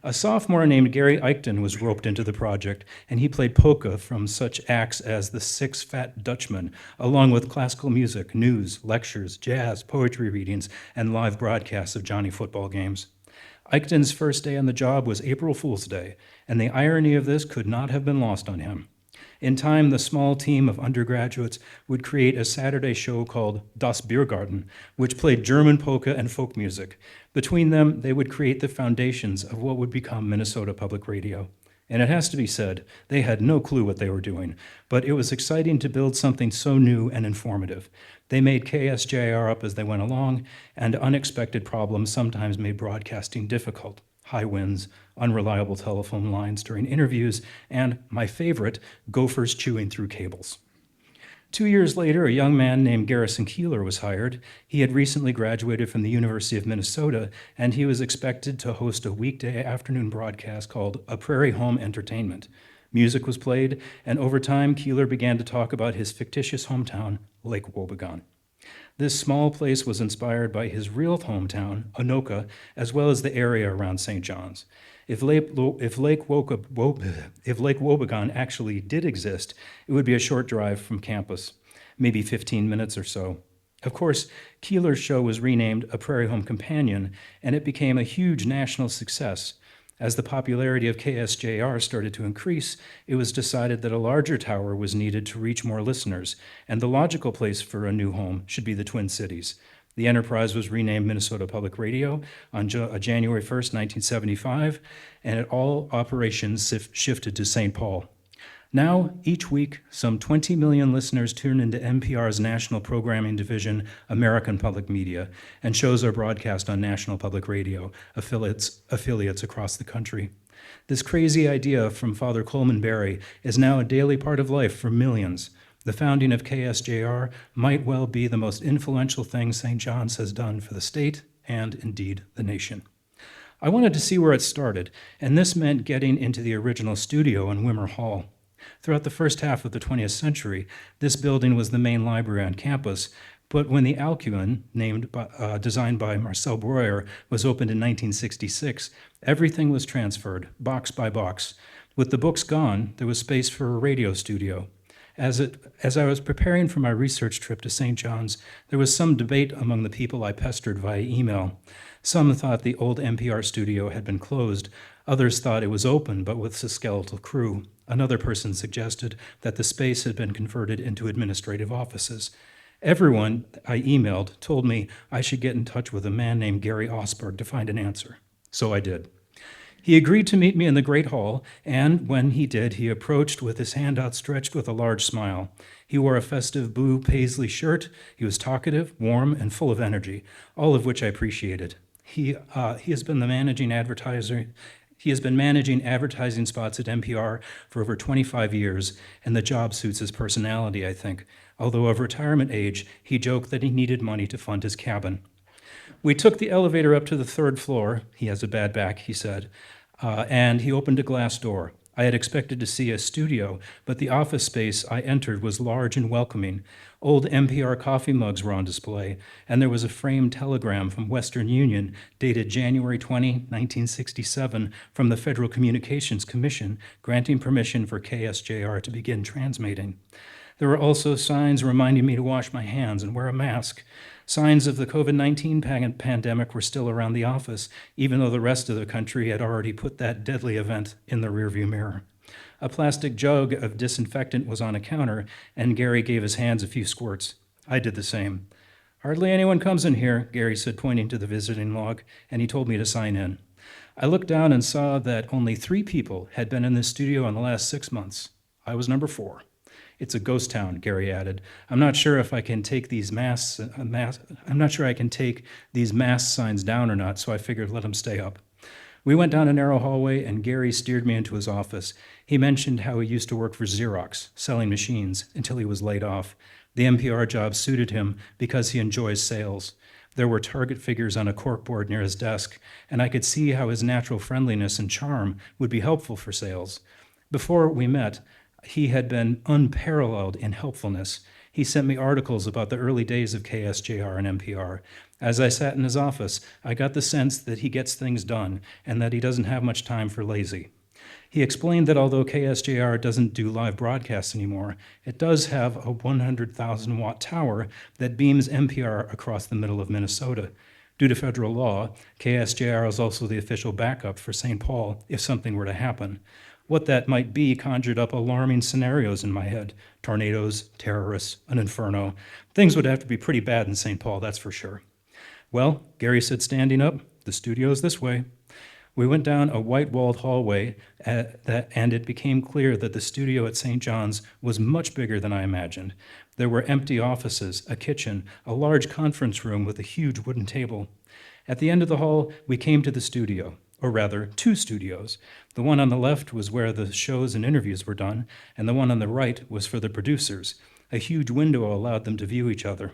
A sophomore named Gary Eichten was roped into the project, and he played polka from such acts as the Six Fat Dutchmen, along with classical music, news, lectures, jazz, poetry readings, and live broadcasts of Johnny football games. Eichten's first day on the job was April Fool's Day, and the irony of this could not have been lost on him. In time, the small team of undergraduates would create a Saturday show called Das Biergarten, which played German polka and folk music. Between them, they would create the foundations of what would become Minnesota Public Radio. And it has to be said, they had no clue what they were doing, but it was exciting to build something so new and informative. They made KSJR up as they went along, and unexpected problems sometimes made broadcasting difficult. High winds, unreliable telephone lines during interviews, and, my favorite, gophers chewing through cables. 2 years later, a young man named Garrison Keeler was hired. He had recently graduated from the University of Minnesota, and he was expected to host a weekday afternoon broadcast called A Prairie Home Entertainment. Music was played, and over time, Keeler began to talk about his fictitious hometown, Lake Wobegon. This small place was inspired by his real hometown, Anoka, as well as the area around St. John's. If Lake Wobegon actually did exist, it would be a short drive from campus, maybe 15 minutes or so. Of course, Keeler's show was renamed A Prairie Home Companion, and it became a huge national success. As the popularity of KSJR started to increase, it was decided that a larger tower was needed to reach more listeners, and the logical place for a new home should be the Twin Cities. The enterprise was renamed Minnesota Public Radio on January 1st, 1975, and all operations shifted to St. Paul. Now, each week, some 20 million listeners tune into NPR's national programming division, American Public Media, and shows are broadcast on National Public Radio, affiliates across the country. This crazy idea from Father Coleman Barry is now a daily part of life for millions. The founding of KSJR might well be the most influential thing St. John's has done for the state and, indeed, the nation. I wanted to see where it started, and this meant getting into the original studio in Wimmer Hall. Throughout the first half of the 20th century, this building was the main library on campus, but when the Alcuin, designed by Marcel Breuer, was opened in 1966, everything was transferred, box by box. With the books gone, there was space for a radio studio. As I was preparing for my research trip to St. John's, there was some debate among the people I pestered via email. Some thought the old NPR studio had been closed. Others thought it was open, but with a skeletal crew. Another person suggested that the space had been converted into administrative offices. Everyone I emailed told me I should get in touch with a man named Gary Osberg to find an answer. So I did. He agreed to meet me in the Great Hall, and when he did, he approached with his hand outstretched with a large smile. He wore a festive blue paisley shirt. He was talkative, warm, and full of energy, all of which I appreciated. He has been managing advertising spots at NPR for over 25 years, and the job suits his personality, I think. Although of retirement age, he joked that he needed money to fund his cabin. We took the elevator up to the third floor. He has a bad back, he said, and he opened a glass door. I had expected to see a studio, but the office space I entered was large and welcoming. Old NPR coffee mugs were on display, and there was a framed telegram from Western Union dated January 20, 1967, from the Federal Communications Commission granting permission for KSJR to begin transmitting. There were also signs reminding me to wash my hands and wear a mask. Signs of the COVID-19 pandemic were still around the office, even though the rest of the country had already put that deadly event in the rearview mirror. A plastic jug of disinfectant was on a counter, and Gary gave his hands a few squirts. I did the same. "Hardly anyone comes in here," Gary said, pointing to the visiting log, and he told me to sign in. I looked down and saw that only 3 people had been in the studio in the last 6 months. I was number 4. "It's a ghost town," Gary added. I'm not sure I can take these mask signs down or not, so I figured let them stay up." We went down a narrow hallway, and Gary steered me into his office. He mentioned how he used to work for Xerox, selling machines, until he was laid off. The NPR job suited him because he enjoys sales. There were Target figures on a corkboard near his desk, and I could see how his natural friendliness and charm would be helpful for sales. Before we met, he had been unparalleled in helpfulness. He sent me articles about the early days of KSJR and NPR. As I sat in his office, I got the sense that he gets things done and that he doesn't have much time for lazy. He explained that although KSJR doesn't do live broadcasts anymore, it does have a 100,000-watt tower that beams NPR across the middle of Minnesota. Due to federal law, KSJR is also the official backup for St. Paul if something were to happen. What that might be conjured up alarming scenarios in my head: tornadoes, terrorists, an inferno. Things would have to be pretty bad in St. Paul, that's for sure. Well, Gary said, standing up, the studio's this way. We went down a white-walled hallway, and it became clear that the studio at St. John's was much bigger than I imagined. There were empty offices, a kitchen, a large conference room with a huge wooden table. At the end of the hall, we came to the studio, or rather, two studios. The one on the left was where the shows and interviews were done, and the one on the right was for the producers. A huge window allowed them to view each other.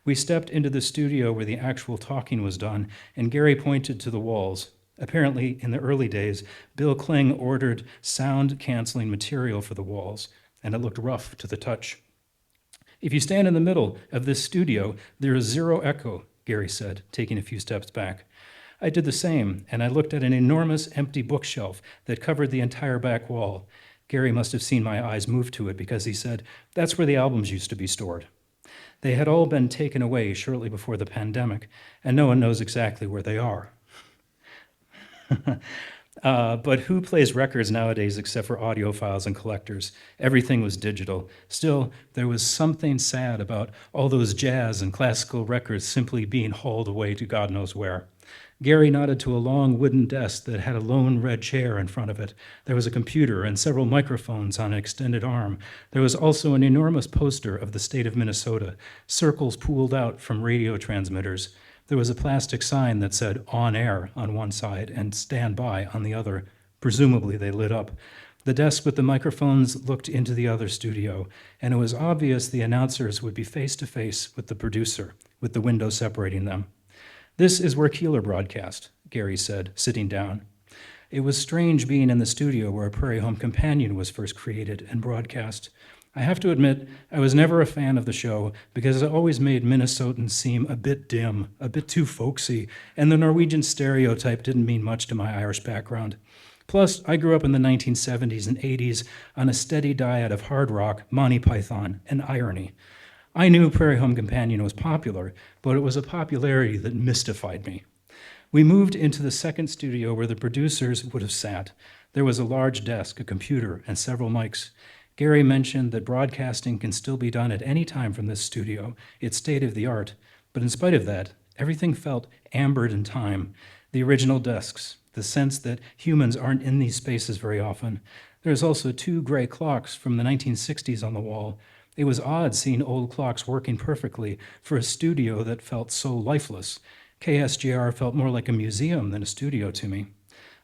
We stepped into the studio where the actual talking was done, and Gary pointed to the walls. Apparently, in the early days, Bill Kling ordered sound-canceling material for the walls, and it looked rough to the touch. If you stand in the middle of this studio, there is zero echo, Gary said, taking a few steps back. I did the same, and I looked at an enormous empty bookshelf that covered the entire back wall. Gary must have seen my eyes move to it because he said, "That's where the albums used to be stored." They had all been taken away shortly before the pandemic, and no one knows exactly where they are. But who plays records nowadays except for audiophiles and collectors? Everything was digital. Still, there was something sad about all those jazz and classical records simply being hauled away to God knows where. Gary nodded to a long wooden desk that had a lone red chair in front of it. There was a computer and several microphones on an extended arm. There was also an enormous poster of the state of Minnesota, circles pooled out from radio transmitters. There was a plastic sign that said "On Air" on one side and "Stand By" on the other. Presumably they lit up. The desk with the microphones looked into the other studio, and it was obvious the announcers would be face-to-face with the producer, with the window separating them. "This is where Keeler broadcast," Gary said, sitting down. It was strange being in the studio where Prairie Home Companion was first created and broadcast. I have to admit, I was never a fan of the show because it always made Minnesotans seem a bit dim, a bit too folksy, and the Norwegian stereotype didn't mean much to my Irish background. Plus, I grew up in the 1970s and 80s on a steady diet of hard rock, Monty Python, and irony. I knew Prairie Home Companion was popular, but it was a popularity that mystified me. We moved into the second studio where the producers would have sat. There was a large desk, a computer, and several mics. Gary mentioned that broadcasting can still be done at any time from this studio. It's state-of-the-art. But in spite of that, everything felt ambered in time. The original desks, the sense that humans aren't in these spaces very often. There's also two gray clocks from the 1960s on the wall. It was odd seeing old clocks working perfectly for a studio that felt so lifeless. KSJR felt more like a museum than a studio to me.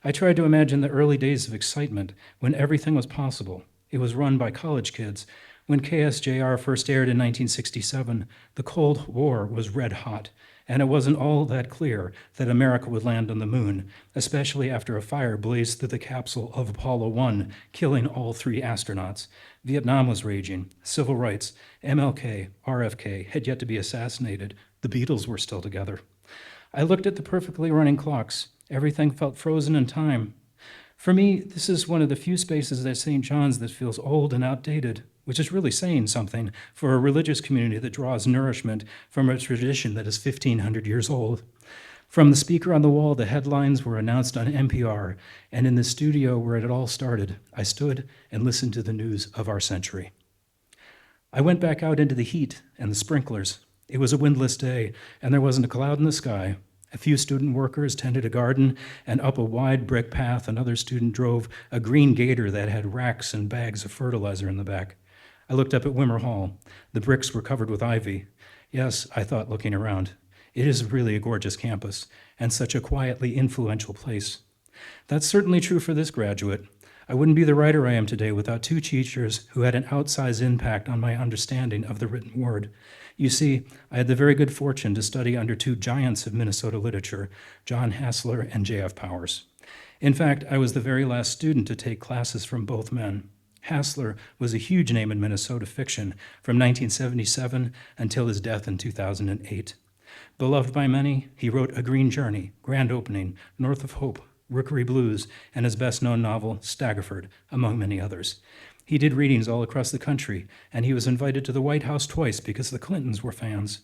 I tried to imagine the early days of excitement when everything was possible. It was run by college kids. When KSJR first aired in 1967, the Cold War was red hot, and it wasn't all that clear that America would land on the moon, especially after a fire blazed through the capsule of Apollo 1, killing all 3 astronauts. Vietnam was raging, civil rights, MLK, RFK had yet to be assassinated, the Beatles were still together. I looked at the perfectly running clocks. Everything felt frozen in time. For me, this is one of the few spaces at St. John's that feels old and outdated, which is really saying something for a religious community that draws nourishment from a tradition that is 1,500 years old. From the speaker on the wall, the headlines were announced on NPR, and in the studio where it all started, I stood and listened to the news of our century. I went back out into the heat and the sprinklers. It was a windless day, and there wasn't a cloud in the sky. A few student workers tended a garden, and up a wide brick path another student drove a green gator that had racks and bags of fertilizer in the back. I looked up at Wimmer Hall. The bricks were covered with ivy. Yes, I thought, looking around, it is really a gorgeous campus, and such a quietly influential place. That's certainly true for this graduate. I wouldn't be the writer I am today without 2 teachers who had an outsized impact on my understanding of the written word. You see, I had the very good fortune to study under 2 giants of Minnesota literature, John Hassler and J.F. Powers. In fact, I was the very last student to take classes from both men. Hassler was a huge name in Minnesota fiction from 1977 until his death in 2008. Beloved by many, he wrote A Green Journey, Grand Opening, North of Hope, Rookery Blues, and his best-known novel, Staggerford, among many others. He did readings all across the country, and he was invited to the White House twice because the Clintons were fans.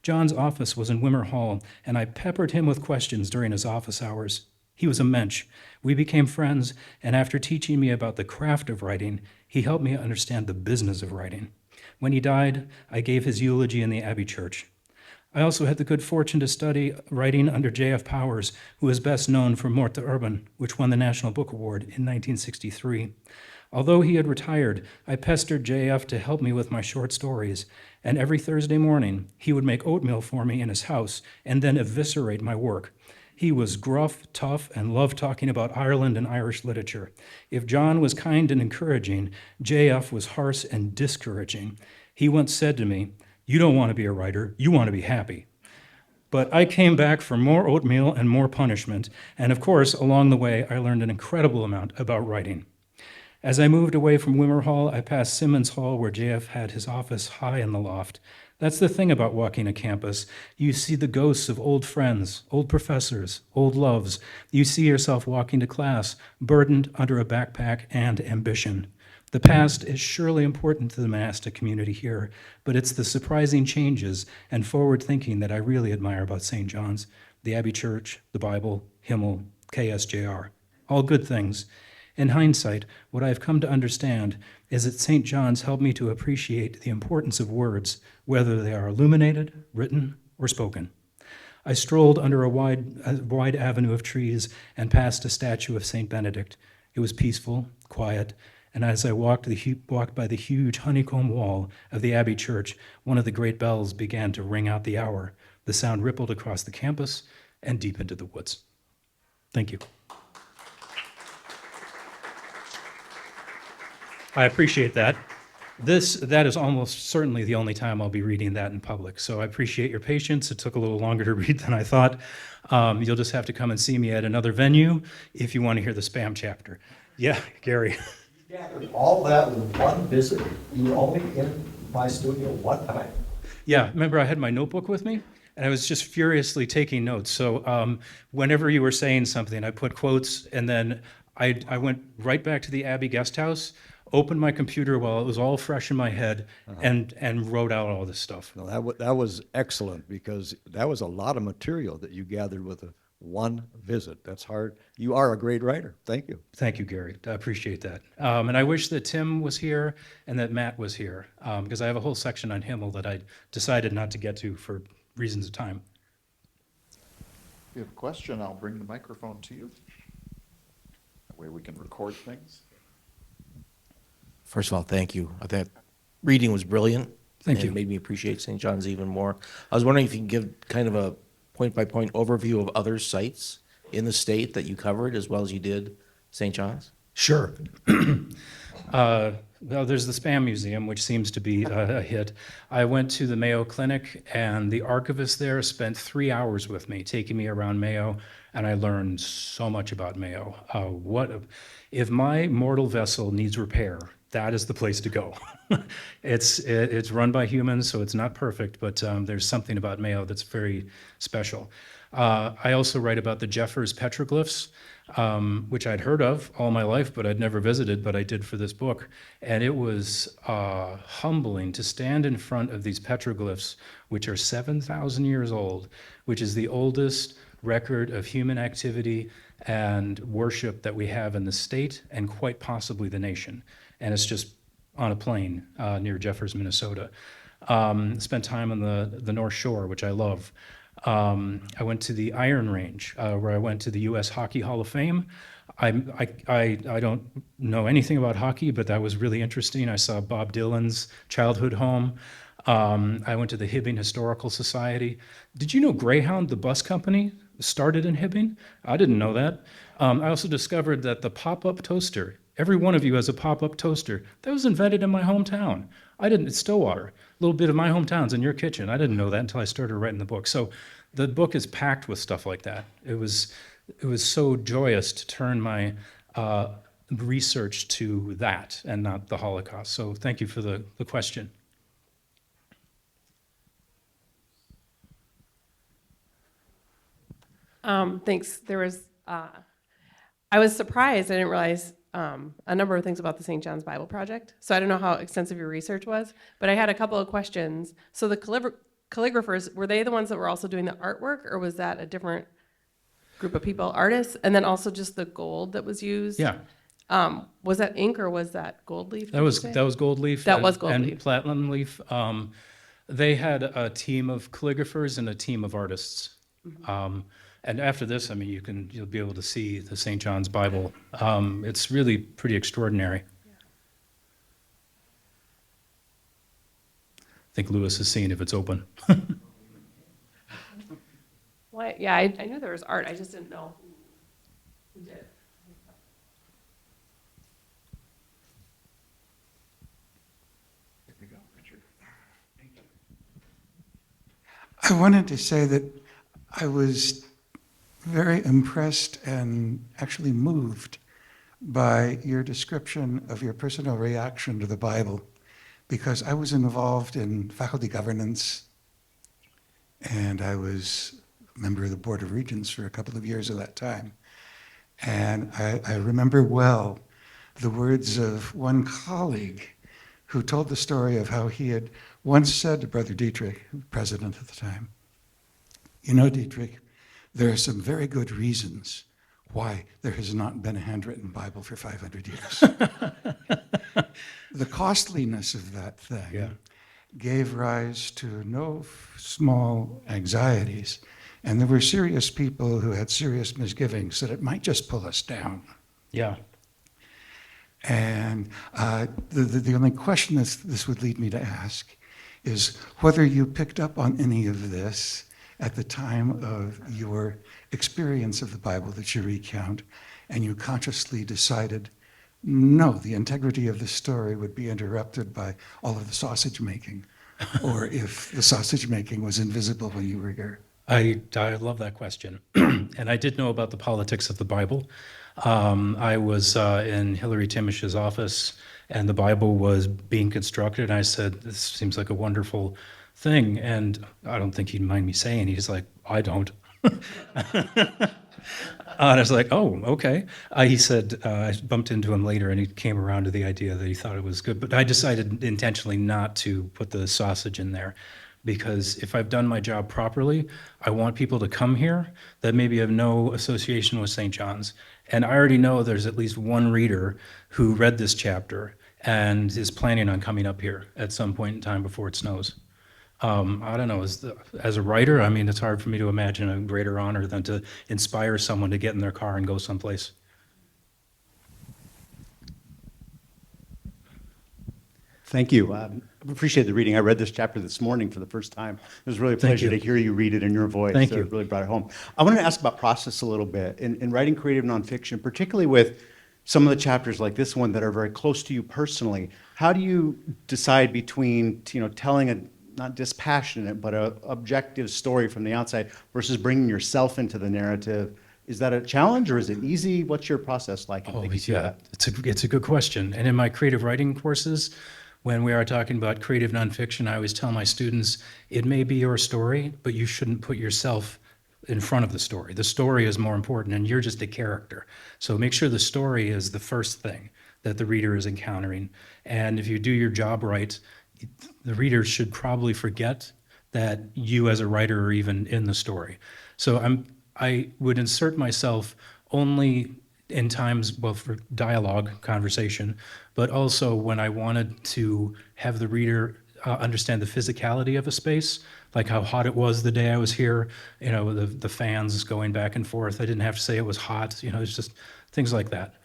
John's office was in Wimmer Hall, and I peppered him with questions during his office hours. He was a mensch. We became friends, and after teaching me about the craft of writing, he helped me understand the business of writing. When he died, I gave his eulogy in the Abbey Church. I also had the good fortune to study writing under J.F. Powers, who is best known for Mort d'Urban, which won the National Book Award in 1963. Although he had retired, I pestered J.F. to help me with my short stories, and every Thursday morning he would make oatmeal for me in his house and then eviscerate my work. He was gruff, tough, and loved talking about Ireland and Irish literature. If John was kind and encouraging, J.F. was harsh and discouraging. He once said to me, "You don't want to be a writer, you want to be happy." But I came back for more oatmeal and more punishment, and of course, along the way, I learned an incredible amount about writing. As I moved away from Wimmer Hall, I passed Simmons Hall, where JF had his office high in the loft. That's the thing about walking a campus. You see the ghosts of old friends, old professors, old loves. You see yourself walking to class, burdened under a backpack and ambition. The past is surely important to the monastic community here, but it's the surprising changes and forward thinking that I really admire about St. John's, the Abbey Church, the Bible, Himmel, KSJR. All good things. In hindsight, what I've come to understand is that St. John's helped me to appreciate the importance of words, whether they are illuminated, written, or spoken. I strolled under a wide avenue of trees and passed a statue of St. Benedict. It was peaceful, quiet, and as I walked by the huge honeycomb wall of the Abbey Church, one of the great bells began to ring out the hour. The sound rippled across the campus and deep into the woods. Thank you. I appreciate that. That is almost certainly the only time I'll be reading that in public, so I appreciate your patience. It took a little longer to read than I thought. You'll just have to come and see me at another venue if you want to hear the spam chapter. Yeah, Gary. You gathered all that with one visit. You were only in my studio one time. Yeah, remember I had my notebook with me, and I was just furiously taking notes. So whenever you were saying something, I put quotes, and then I went right back to the Abbey guest house, opened my computer while it was all fresh in my head, and wrote out all this stuff. No, that was excellent, because that was a lot of material that you gathered with one visit. That's hard. You are a great writer. Thank you. Thank you, Gary. I appreciate that. And I wish that Tim was here and that Matt was here, because I have a whole section on Himmel that I decided not to get to for reasons of time. If you have a question, I'll bring the microphone to you. That way we can record things. First of all, thank you. I thought reading was brilliant. Thank and you. It made me appreciate St. John's even more. I was wondering if you can give kind of a point-by-point overview of other sites in the state that you covered as well as you did St. John's? Sure. Well, there's the Spam Museum, which seems to be a hit. I went to the Mayo Clinic, and the archivist there spent 3 hours with me, taking me around Mayo, and I learned so much about Mayo. If my mortal vessel needs repair, that is the place to go. It's run by humans, so it's not perfect, but there's something about Mayo that's very special. I also write about the Jeffers petroglyphs, which I'd heard of all my life, but I'd never visited, but I did for this book. And it was humbling to stand in front of these petroglyphs, which are 7,000 years old, which is the oldest record of human activity and worship that we have in the state and quite possibly the nation. And it's just on a plain near Jeffers, Minnesota. Spent time on the North Shore, which I love. I went to the Iron Range, where I went to the U.S. Hockey Hall of Fame. I don't know anything about hockey, but that was really interesting. I saw Bob Dylan's childhood home. I went to the Hibbing Historical Society. Did you know Greyhound, the bus company, started in Hibbing? I didn't know that. I also discovered that the pop-up toaster, every one of you has a pop-up toaster, that was invented in my hometown. It's Stillwater. A little bit of my hometown's in your kitchen. I didn't know that until I started writing the book. So the book is packed with stuff like that. It was so joyous to turn my research to that and not the Holocaust. So thank you for the question. Thanks. I was surprised. I didn't realize a number of things about the St. John's Bible Project. So I don't know how extensive your research was, but I had a couple of questions. So the calligraphers, were they the ones that were also doing the artwork, or was that a different group of people, artists, and then also just the gold that was used. Yeah, Was that ink or was that gold leaf? that was gold leaf. That and- was gold and leaf. platinum leaf. They had a team of calligraphers and a team of artists. And after this, I mean, you'll be able to see the St. John's Bible. It's really pretty extraordinary. I think Lewis is seeing if it's open. Why? Yeah, I knew there was art. I just didn't know who did. I wanted to say that I was very impressed and actually moved by your description of your personal reaction to the Bible, because I was involved in faculty governance and I was a member of the Board of Regents for a couple of years at that time. And I remember well the words of one colleague who told the story of how he had once said to Brother Dietrich, president at the time, "You know, Dietrich, there are some very good reasons why there has not been a handwritten Bible for 500 years." The costliness of that thing gave rise to no small anxieties, and there were serious people who had serious misgivings that it might just pull us down. Yeah. And the only question this would lead me to ask is whether you picked up on any of this at the time of your experience of the Bible that you recount, and you consciously decided, no, the integrity of the story would be interrupted by all of the sausage making, or if the sausage making was invisible when you were here. I love that question. And I did know about the politics of the Bible. I was in Hillary Timish's office, and the Bible was being constructed. And I said, "This seems like a wonderful thing." And I don't think he'd mind me saying, he's like, "I don't." And I was like, "Oh, okay." He said, I bumped into him later, and he came around to the idea that he thought it was good. But I decided intentionally not to put the sausage in there, because if I've done my job properly, I want people to come here that maybe have no association with St. John's. And I already know there's at least one reader who read this chapter and is planning on coming up here at some point in time before it snows. I don't know, as a writer, I mean, it's hard for me to imagine a greater honor than to inspire someone to get in their car and go someplace. Thank you. I appreciate the reading. I read this chapter this morning for the first time. It was really a Thank pleasure you. to hear you read it in your voice. Thank you. It really brought it home. I wanted to ask about process a little bit. In writing creative nonfiction, particularly with some of the chapters like this one that are very close to you personally, how do you decide between telling a not dispassionate but a objective story from the outside versus bringing yourself into the narrative? Is that a challenge or is it easy? What's your process like in Oh, thinking through yeah, that? it's a good question. And in my creative writing courses, when we are talking about creative nonfiction, I always tell my students, it may be your story, but you shouldn't put yourself in front of the story. The story is more important, and you're just a character. So make sure the story is the first thing that the reader is encountering. And if you do your job right, the reader should probably forget that you as a writer are even in the story. So I would insert myself only in times, well, for dialogue, conversation, but also when I wanted to have the reader understand the physicality of a space, like how hot it was the day I was here, the fans going back and forth. I didn't have to say it was hot, it's just things like that.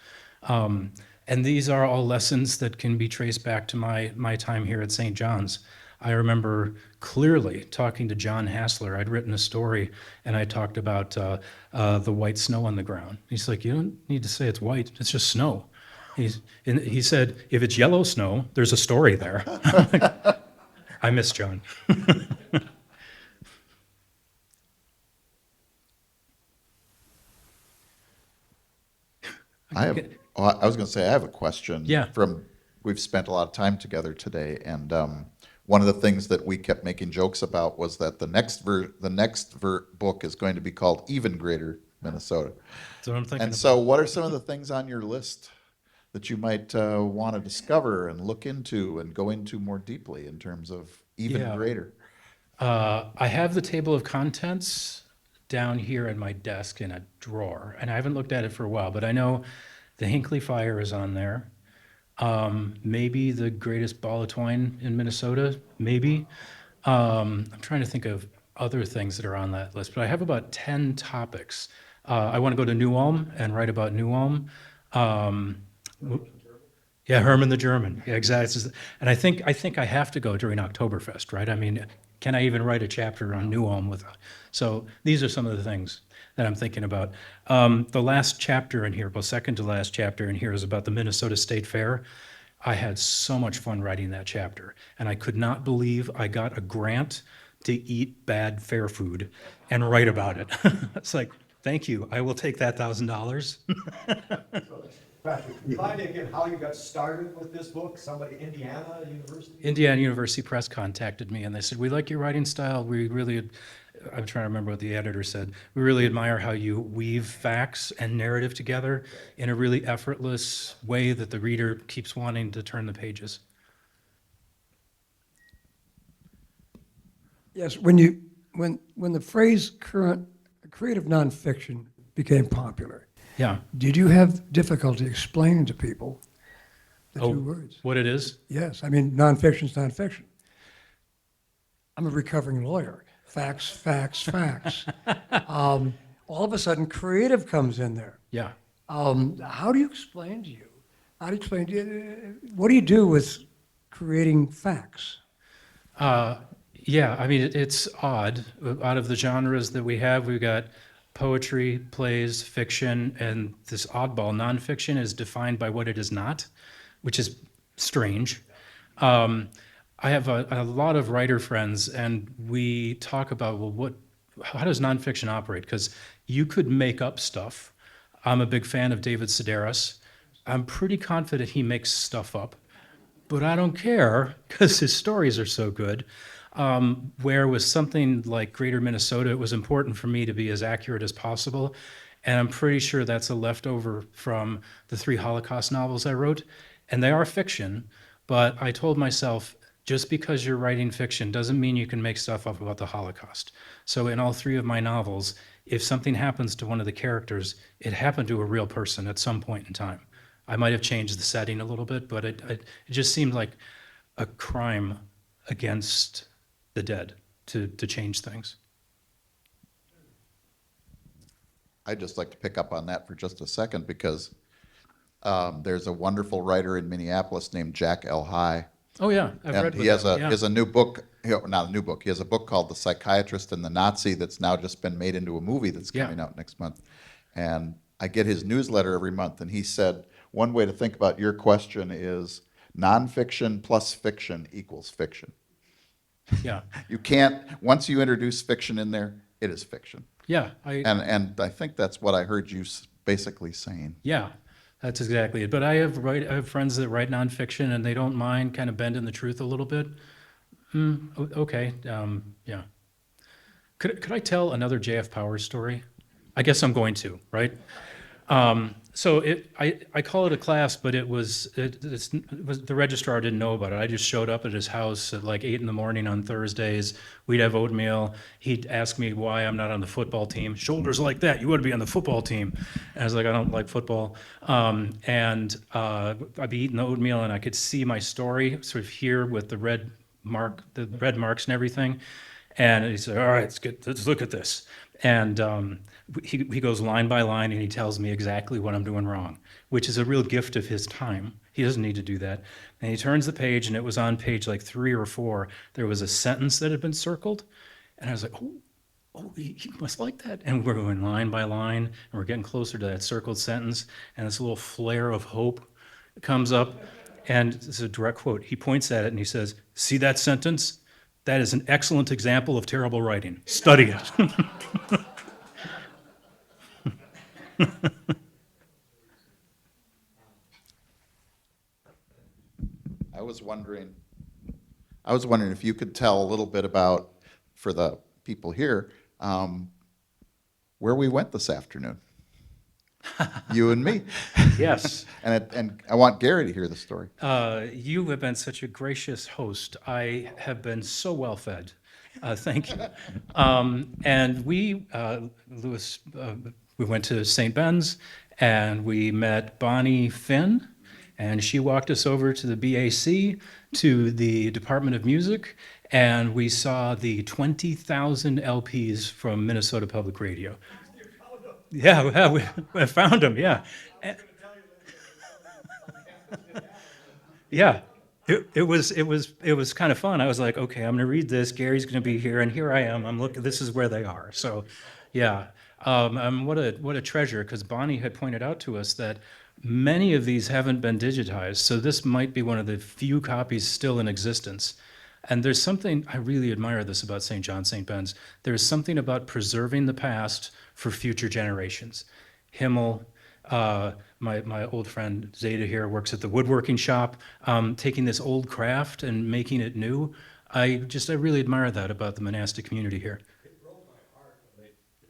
And these are all lessons that can be traced back to my time here at St. John's. I remember clearly talking to John Hassler. I'd written a story, and I talked about the white snow on the ground. He's like, "You don't need to say it's white, it's just snow." He said, "If it's yellow snow, there's a story there." I miss John. I was going to say, I have a question. Yeah. We've spent a lot of time together today, and one of the things that we kept making jokes about was that the next book is going to be called Even Greater Minnesota. That's what I'm thinking And so what are some of the things on your list that you might want to discover and look into and go into more deeply in terms of even Yeah. greater? I have the table of contents down here at my desk in a drawer, and I haven't looked at it for a while, but I know the Hinckley Fire is on there. Maybe the greatest ball of twine in Minnesota, maybe. I'm trying to think of other things that are on that list, but I have about 10 topics. I want to go to New Ulm and write about New Ulm. Yeah, Herman the German. Yeah, exactly. And I think I have to go during Oktoberfest, right? I mean, can I even write a chapter on New Ulm with? So these are some of the things that I'm thinking about. The last chapter in here, well, second to last chapter in here is about the Minnesota State Fair. I had so much fun writing that chapter, and I could not believe I got a grant to eat bad fair food and write about it. It's like, thank you. I will take that $1,000. Patrick, remind me again how you got started with this book? Somebody, Indiana University? Indiana University Press contacted me and they said, we like your writing style. We really, I'm trying to remember what the editor said. We really admire how you weave facts and narrative together in a really effortless way that the reader keeps wanting to turn the pages. Yes, when the phrase creative nonfiction became popular, Yeah. did you have difficulty explaining to people the two words? What it is? Yes, I mean, nonfiction's nonfiction. I'm a recovering lawyer. Facts, facts, facts. All of a sudden, creative comes in there. Yeah. How do you explain to you? How do you explain to you? What do you do with creating facts? Yeah, I mean, it's odd. Out of the genres that we have, we've got poetry, plays, fiction, and this oddball nonfiction is defined by what it is not, which is strange. I have a lot of writer friends, and we talk about, well, how does nonfiction operate? Because you could make up stuff. I'm a big fan of David Sedaris. I'm pretty confident he makes stuff up, but I don't care because his stories are so good. Where with something like Greater Minnesota, it was important for me to be as accurate as possible. And I'm pretty sure that's a leftover from the 3 Holocaust novels I wrote. And they are fiction, but I told myself, just because you're writing fiction doesn't mean you can make stuff up about the Holocaust. So in all 3 of my novels, if something happens to one of the characters, it happened to a real person at some point in time. I might have changed the setting a little bit, but it just seemed like a crime against the dead to change things. I'd just like to pick up on that for just a second because there's a wonderful writer in Minneapolis named Jack L. High. Oh yeah, I've And read he has that, he has a new book, not a new book, he has a book called The Psychiatrist and the Nazi that's now just been made into a movie that's Yeah. coming out next month. And I get his newsletter every month, and he said, one way to think about your question is nonfiction plus fiction equals fiction. Yeah, You can't, once you introduce fiction in there, it is fiction. yeah, And I think that's what I heard you basically saying. yeah, that's exactly it. But I have friends that write nonfiction and they don't mind kind of bending the truth a little bit. Okay, yeah. Could I tell another J.F. Powers story? I guess I'm going to, right? So I call it a class, but it was the registrar didn't know about it. I just showed up at his house at like 8 a.m. on Thursdays. We'd have oatmeal. He'd ask me why I'm not on the football team. Shoulders like that, you ought to be on the football team. And I was like, I don't like football. And I'd be eating the oatmeal, and I could see my story sort of here with the red marks and everything. And he said, all right, let's look at this. And he goes line by line and he tells me exactly what I'm doing wrong, which is a real gift of his time. He doesn't need to do that. And he turns the page, and it was on page like 3 or 4. There was a sentence that had been circled. And I was like, oh, he must like that. And we're going line by line, and we're getting closer to that circled sentence. And this little flare of hope comes up. And this is a direct quote. He points at it and he says, see that sentence? That is an excellent example of terrible writing. Study it. I was wondering if you could tell a little bit about, for the people here, where we went this afternoon. You and me. Yes. And I want Gary to hear the story. You have been such a gracious host. I have been so well fed. Thank you. And we, Louis, we went to St. Ben's and we met Bonnie Finn, and she walked us over to the BAC, to the Department of Music, and we saw the 20,000 LPs from Minnesota Public Radio. Yeah, we found them, yeah. Yeah, it was kind of fun. I was like, okay, I'm gonna read this. Gary's gonna be here, and here I am. I'm looking. This is where they are. So, yeah, what a treasure. Because Bonnie had pointed out to us that many of these haven't been digitized. So this might be one of the few copies still in existence. And there's something I really admire this about St. John St. Ben's. There's something about preserving the past for future generations. Himmel, my old friend Zeta here works at the woodworking shop, taking this old craft and making it new. I really admire that about the monastic community here. It broke my heart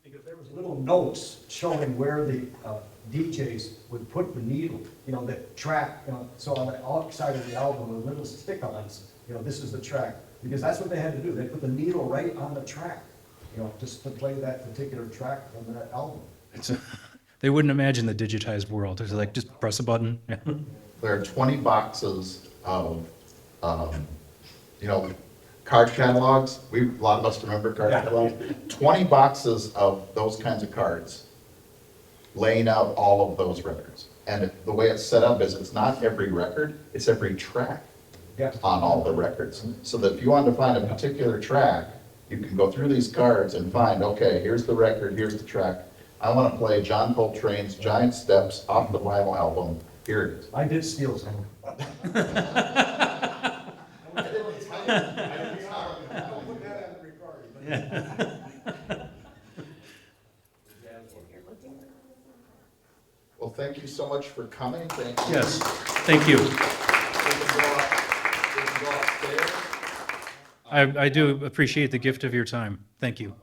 because there was little notes showing where the DJs would put the needle, the track, so on the outside of the album with little stick-ons, this is the track, because that's what they had to do. They put the needle right on the track, just to play that particular track from that album. They wouldn't imagine the digitized world. It's like, just press a button. Yeah. There are 20 boxes of, card catalogs. A lot of us remember card catalogs. 20 boxes of those kinds of cards, laying out all of those records. And the way it's set up is it's not every record, it's every track on all the records. So that if you want to find a particular track, you can go through these cards and find, okay, here's the record, here's the track. I want to play John Coltrane's Giant Steps off the vinyl album. Here it is. I did steal some. Well, thank you so much for coming. Thank you. Yes, thank you. We can go upstairs. I do appreciate the gift of your time. Thank you.